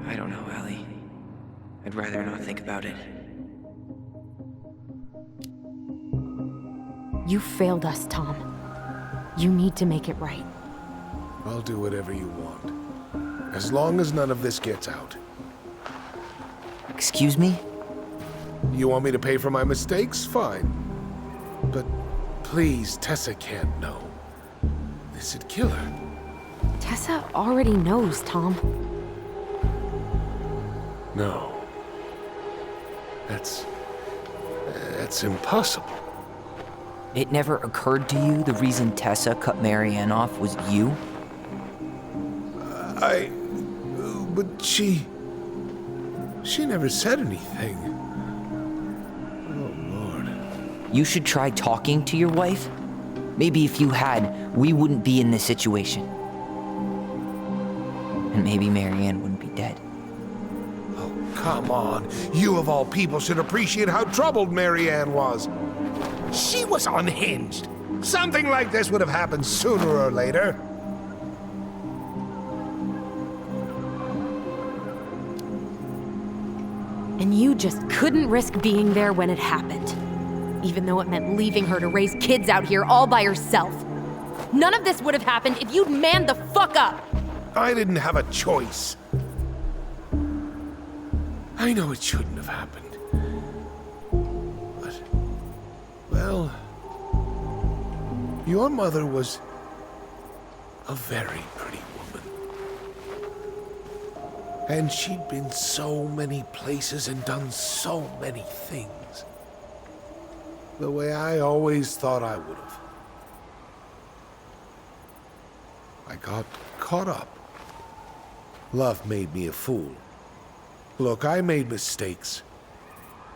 I don't know, Allie. I'd rather not think about it. You failed us, Tom. You need to make it right. I'll do whatever you want, as long as none of this gets out. Excuse me? You want me to pay for my mistakes? Fine. But please, Tessa can't know. This'd kill her. Tessa already knows, Tom. No. That's impossible. It never occurred to you the reason Tessa cut Marianne off was you? But she never said anything. Oh, Lord. You should try talking to your wife. Maybe if you had, we wouldn't be in this situation. And maybe Marianne wouldn't be dead. Oh, come on. You of all people should appreciate how troubled Marianne was. She was unhinged. Something like this would have happened sooner or later. And you just couldn't risk being there when it happened. Even though it meant leaving her to raise kids out here all by herself. None of this would have happened if you'd manned the fuck up! I didn't have a choice. I know it shouldn't have happened. But, well, your mother was a very pretty woman. And she'd been so many places and done so many things. The way I always thought I would have. I got caught up. Love made me a fool. Look, I made mistakes.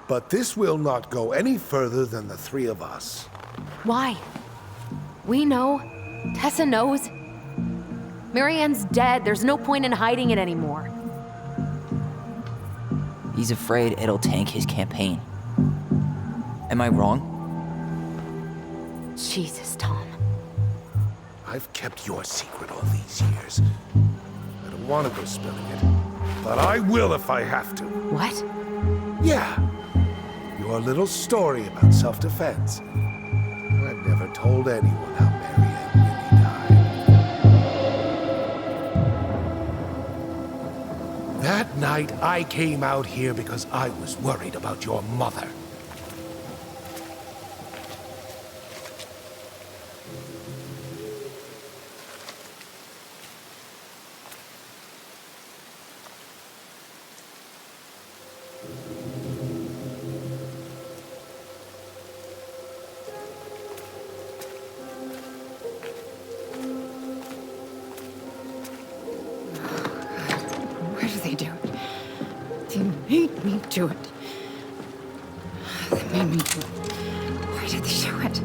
But this will not go any further than the three of us. Why? We know. Tessa knows. Marianne's dead. There's no point in hiding it anymore. He's afraid it'll tank his campaign. Am I wrong? Jesus, Tom. I've kept your secret all these years. I don't want to go spilling it, but I will if I have to. What? Yeah. Your little story about self-defense. I've never told anyone how Marianne really died. That night, I came out here because I was worried about your mother. Why do they do it? They made me do it. They made me do it. Why did they do it?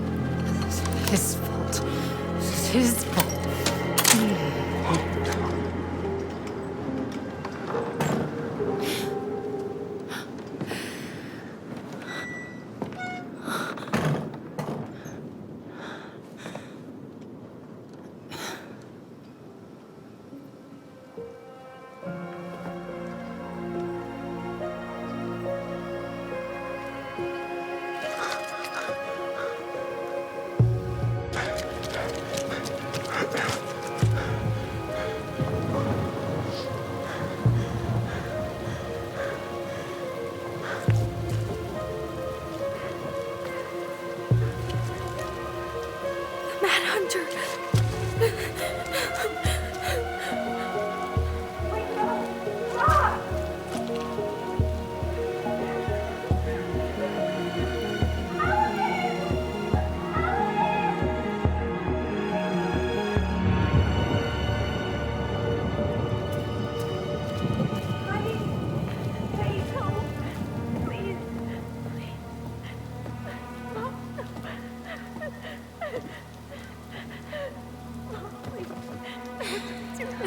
It's his fault. It's his fault.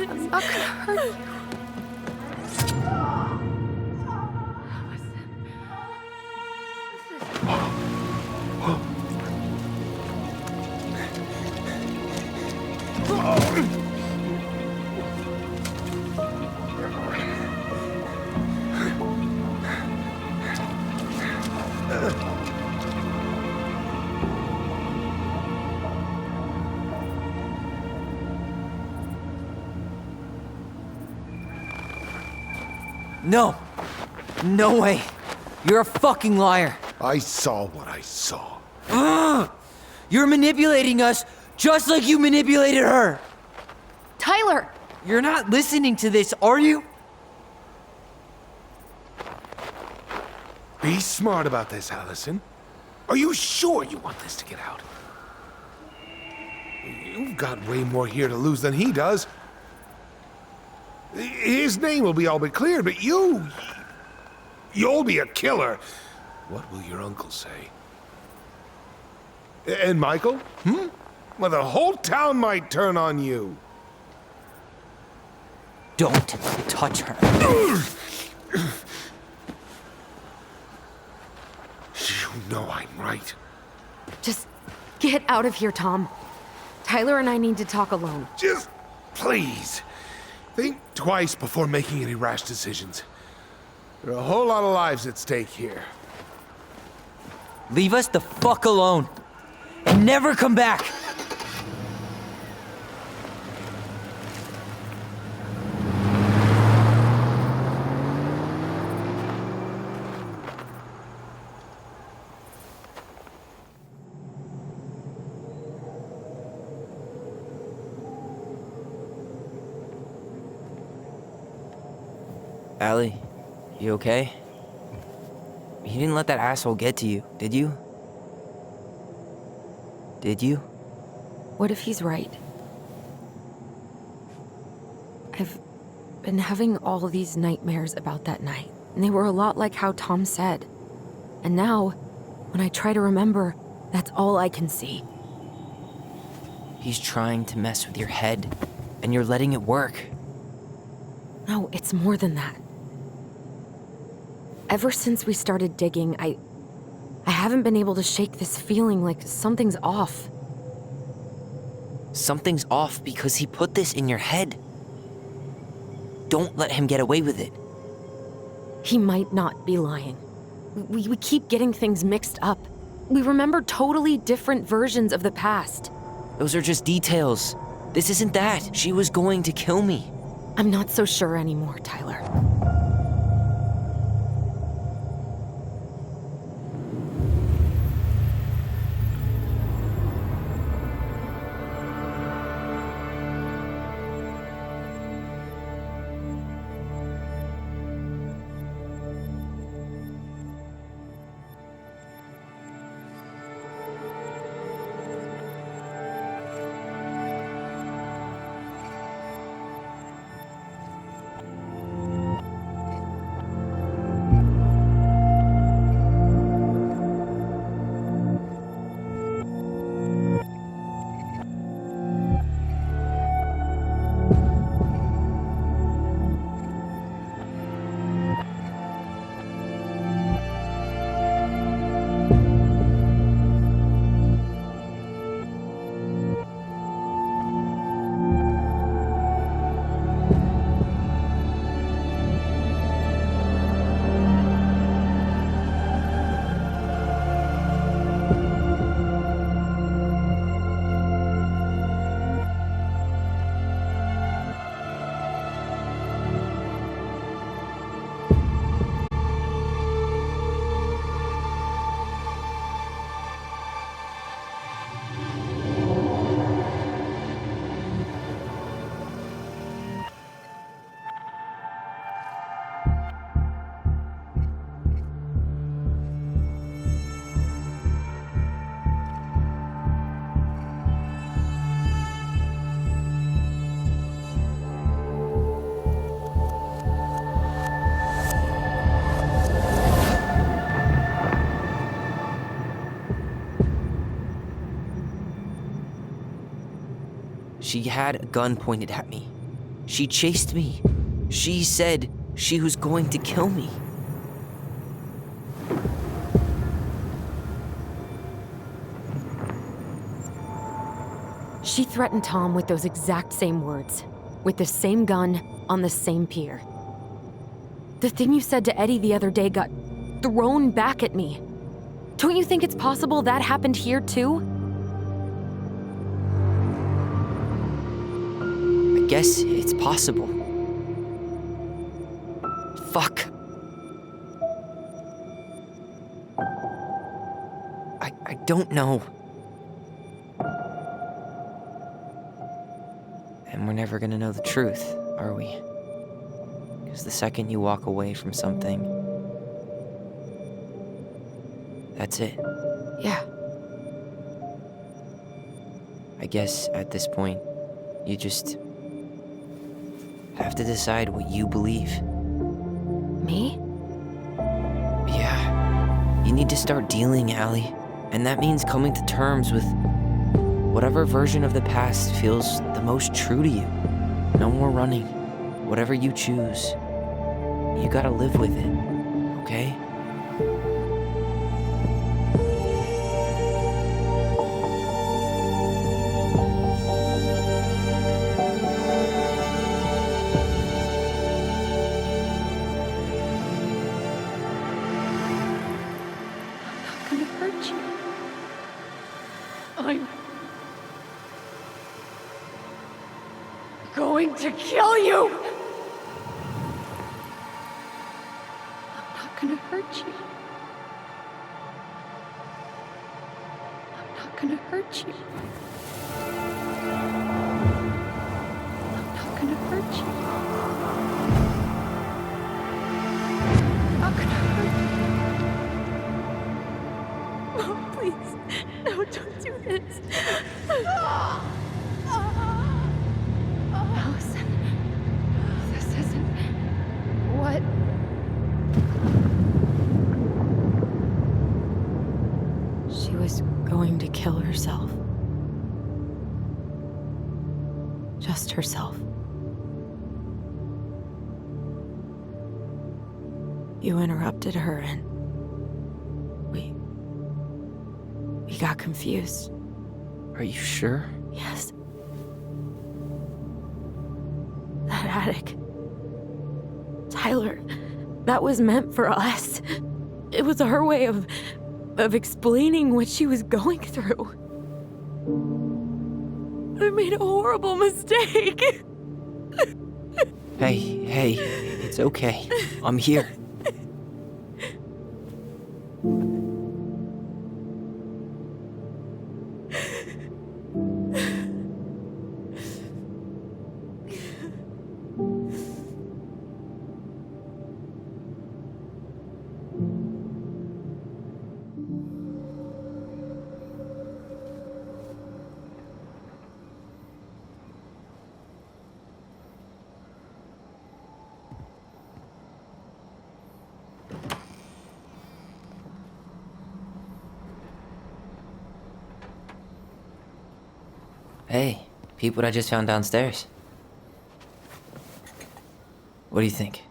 I'm not gonna hurt you. No. No way. You're a fucking liar. I saw what I saw. You're manipulating us Just like you manipulated her! Tyler! You're not listening to this, are you? Be smart about this, Allison. Are you sure you want this to get out? You've got way more here to lose than he does. His name will be all but cleared, but you'll be a killer. What will your uncle say? And Michael? Well, the whole town might turn on you. Don't touch her. You know I'm right. Just get out of here, Tom. Tyler and I need to talk alone. Just please, think twice before making any rash decisions. There are a whole lot of lives at stake here. Leave us the fuck alone. And never come back. Allie, you okay? You didn't let that asshole get to you, did you? Did you? What if he's right? I've been having all these nightmares about that night, and they were a lot like how Tom said. And now, when I try to remember, that's all I can see. He's trying to mess with your head, and you're letting it work. No, it's more than that. Ever since we started digging, I haven't been able to shake this feeling like something's off. Something's off because he put this in your head. Don't let him get away with it. He might not be lying. We keep getting things mixed up. We remember totally different versions of the past. Those are just details. This isn't that. She was going to kill me. I'm not so sure anymore, Tyler. She had a gun pointed at me. She chased me. She said she was going to kill me. She threatened Tom with those exact same words, with the same gun on the same pier. The thing you said to Eddie the other day got thrown back at me. Don't you think it's possible that happened here too? I guess it's possible. Fuck. I don't know. never gonna know the truth, are we? Because the second you walk away from something, that's it. Yeah. I guess at this point, you just have to decide what you believe. Me? Yeah. You need to start dealing, Allie. And that means coming to terms with whatever version of the past feels the most true to you. No more running. Whatever you choose, you gotta live with it, okay? I'm gonna hurt you. I'm going to kill you! I'm not gonna hurt you. I'm not gonna hurt you. I'm not gonna hurt you. I'm not gonna hurt you. Oh, please. No, don't do this. Allison, this isn't what... She was going to kill herself. Just herself. You interrupted her and we got confused. Are you sure? Yes. That attic. Tyler, that was meant for us. It was her way of explaining what she was going through. I made a horrible mistake. Hey, it's okay. I'm here. Hey, peep what I just found downstairs. What do you think?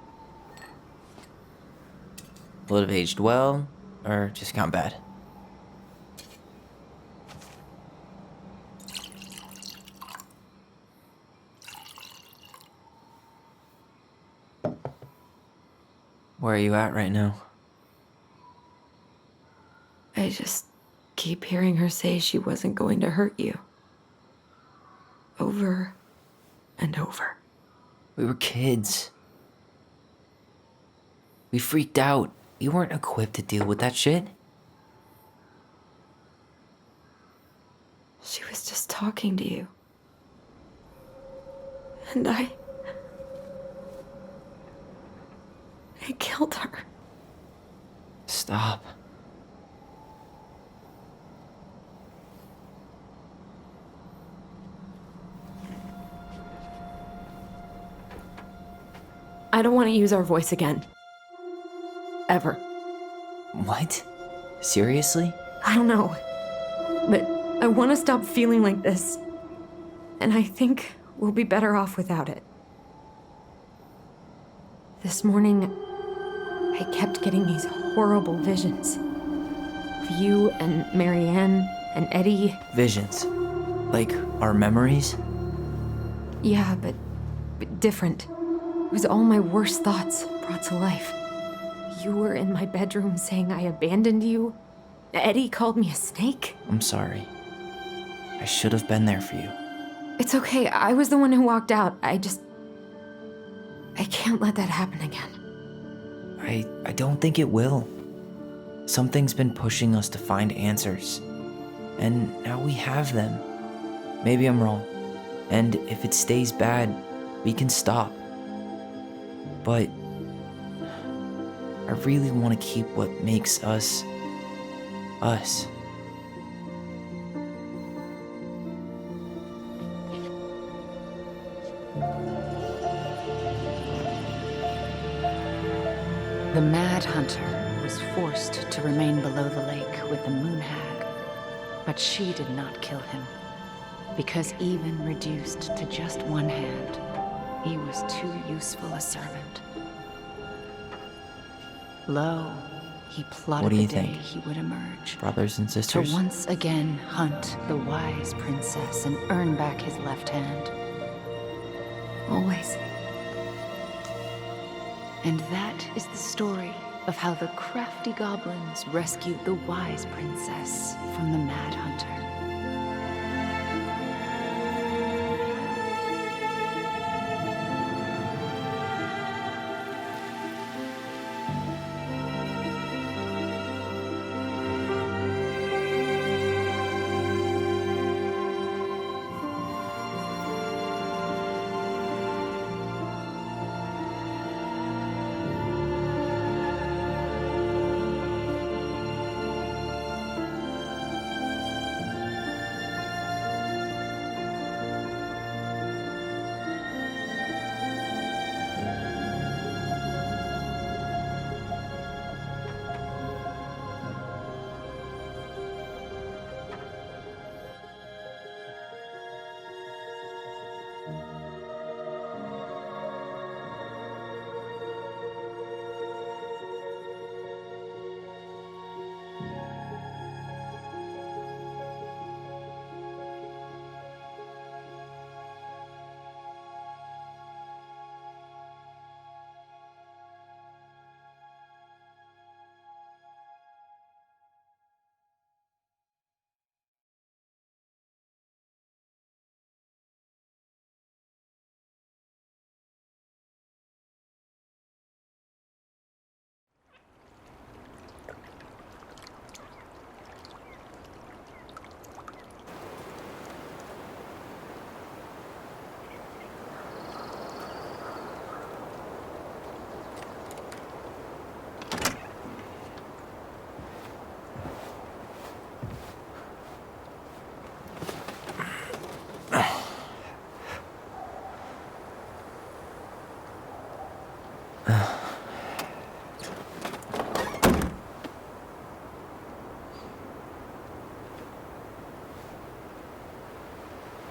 Will it have aged well, or just gone bad? Where are you at right now? I just keep hearing her say she wasn't going to hurt you. Over and over. We were kids. We freaked out. You weren't equipped to deal with that shit. She was just talking to you. And I killed her. Stop. I don't want to use our voice again. Ever. What? Seriously? I don't know. But I want to stop feeling like this. And I think we'll be better off without it. This morning, I kept getting these horrible visions. Of you and Marianne and Eddie. Visions? Like our memories? Yeah, but different. It was all my worst thoughts brought to life. You were in my bedroom saying I abandoned you. Eddie called me a snake. I'm sorry. I should have been there for you. It's okay. I was the one who walked out. I can't let that happen again. I don't think it will. Something's been pushing us to find answers. And now we have them. Maybe I'm wrong. And if it stays bad, we can stop. But I really want to keep what makes us, us. The Mad Hunter was forced to remain below the lake with the Moon Hag, but she did not kill him, because even reduced to just one hand, he was too useful a servant. Lo, he plotted What do you the day think? he would emerge, Brothers and to sisters? once again hunt the wise princess and earn back his left hand. Always. And that is the story of how the crafty goblins rescued the wise princess from the Mad Hunter.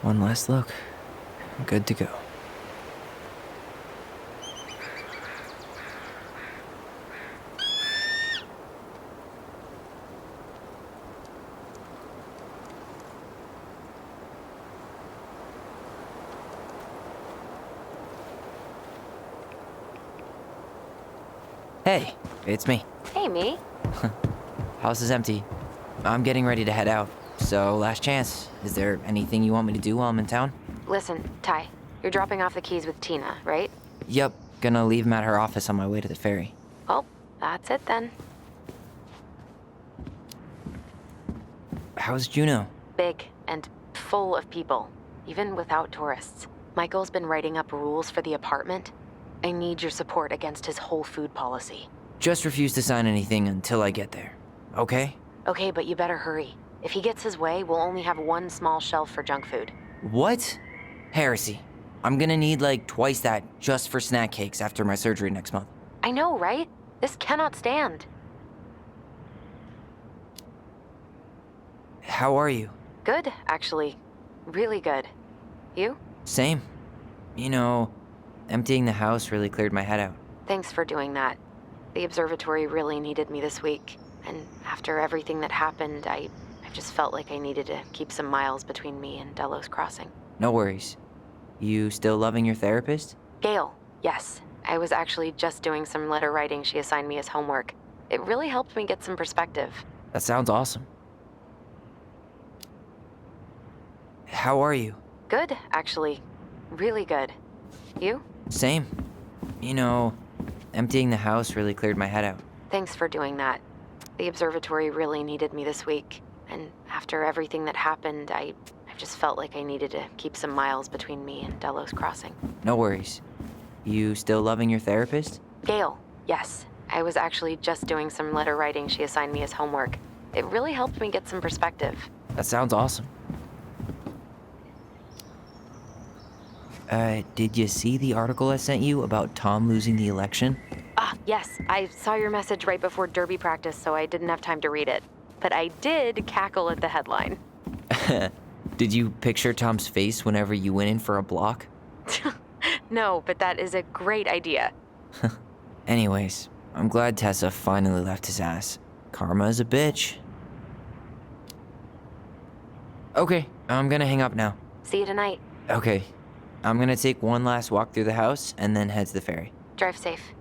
One last look. Good to go. Hey, it's me. Hey, me. House is empty. I'm getting ready to head out. So, last chance. Is there anything you want me to do while I'm in town? Listen, Ty, you're dropping off the keys with Tina, right? Yep, gonna leave 'em at her office on my way to the ferry. Well, that's it then. How's Juno? Big and full of people, even without tourists. Michael's been writing up rules for the apartment. I need your support against his whole food policy. Just refuse to sign anything until I get there. Okay? Okay, but you better hurry. If he gets his way, we'll only have one small shelf for junk food. What? Heresy. I'm gonna need like twice that just for snack cakes after my surgery next month. I know, right? This cannot stand. How are you? Good, actually. Really good. You? Same. You know, emptying the house really cleared my head out. Thanks for doing that. The observatory really needed me this week. And after everything that happened, I just felt like I needed to keep some miles between me and Delos Crossing. No worries. You still loving your therapist? Gail, yes. I was actually just doing some letter writing she assigned me as homework. It really helped me get some perspective. That sounds awesome. How are you? Good, actually. Really good. You? Same. You know, emptying the house really cleared my head out. Thanks for doing that. The observatory really needed me this week. And after everything that happened, I I've just felt like I needed to keep some miles between me and Delos Crossing. No worries. You still loving your therapist? Gail, yes. I was actually just doing some letter writing she assigned me as homework. It really helped me get some perspective. That sounds awesome. Did you see the article I sent you about Tom losing the election? Ah, yes. I saw your message right before derby practice, so I didn't have time to read it. But I did cackle at the headline. Did you picture Tom's face whenever you went in for a block? No, but that is a great idea. Anyways, I'm glad Tessa finally left his ass. Karma is a bitch. Okay, I'm gonna hang up now. See you tonight. Okay, I'm gonna take one last walk through the house and then head to the ferry. Drive safe.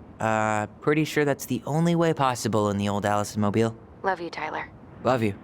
Pretty sure that's the only way possible in the old Allison mobile. Love you, Tyler. Love you.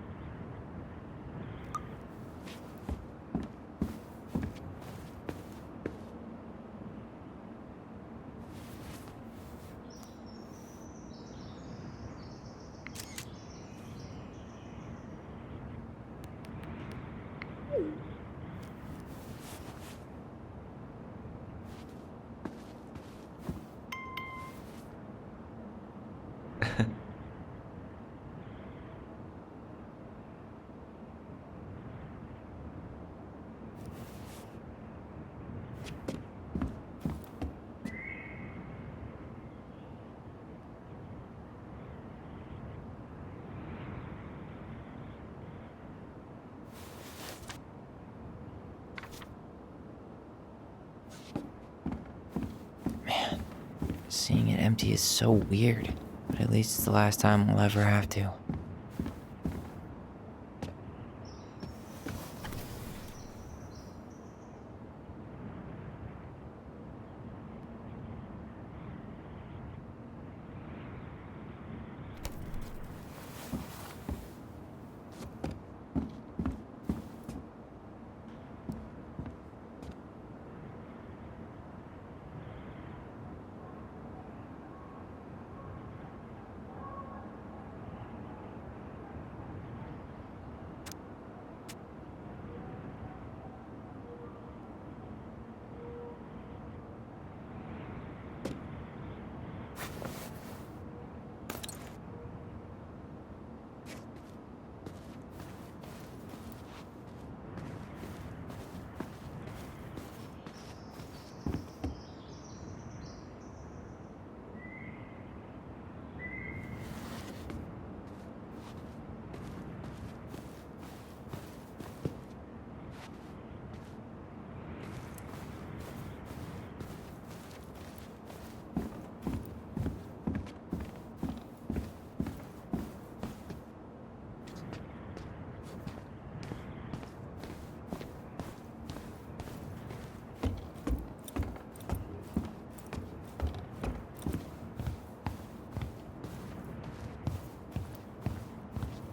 Seeing it empty is so weird, but at least it's the last time we'll ever have to.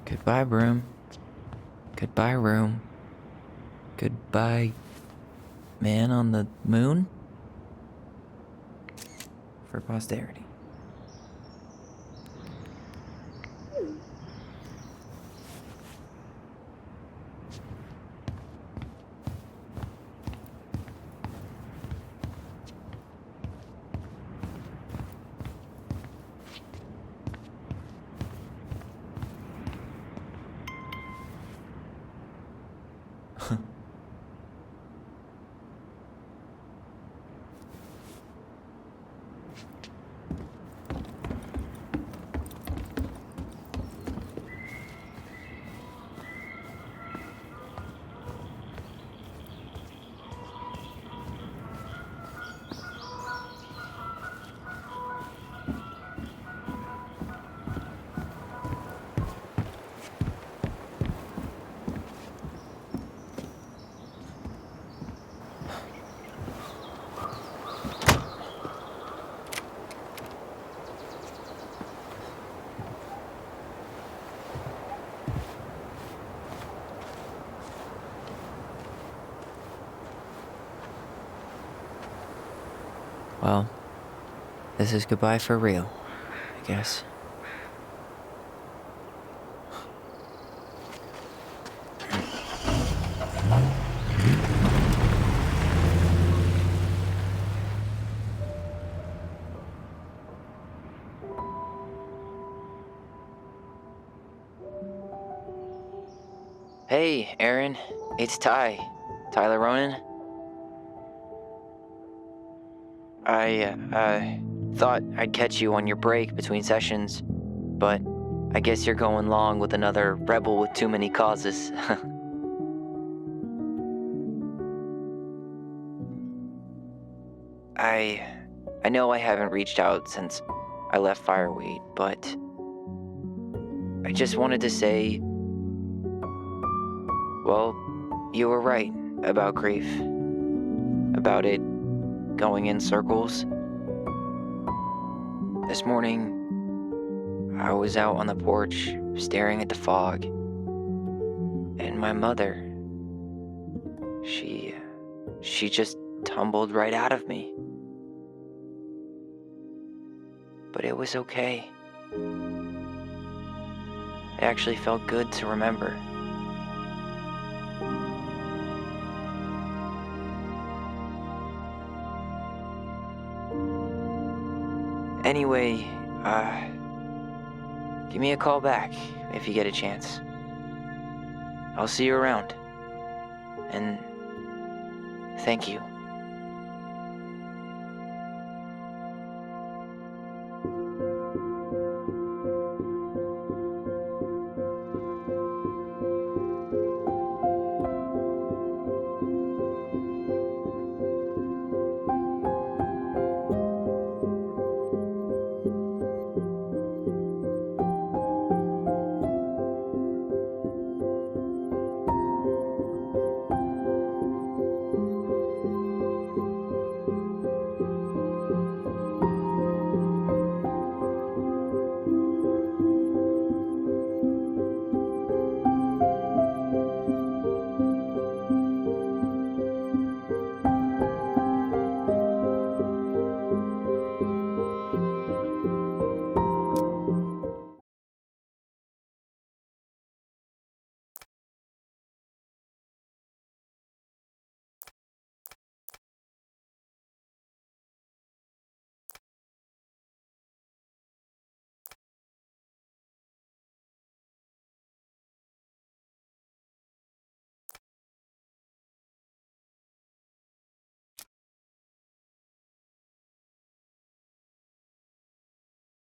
Goodbye, broom. Goodbye, room. Goodbye, man on the moon? For posterity. Well, this is goodbye for real, I guess. Hey, Aaron. It's Ty. Tyler Ronan. I thought I'd catch you on your break between sessions, but I guess you're going long with another rebel with too many causes. I know I haven't reached out since I left Fireweed, but I just wanted to say, well, you were right about grief. About it going in circles. This morning, I was out on the porch staring at the fog, and my mother, she just tumbled right out of me. But it was okay. It actually felt good to remember. Anyway, give me a call back if you get a chance. I'll see you around. And thank you.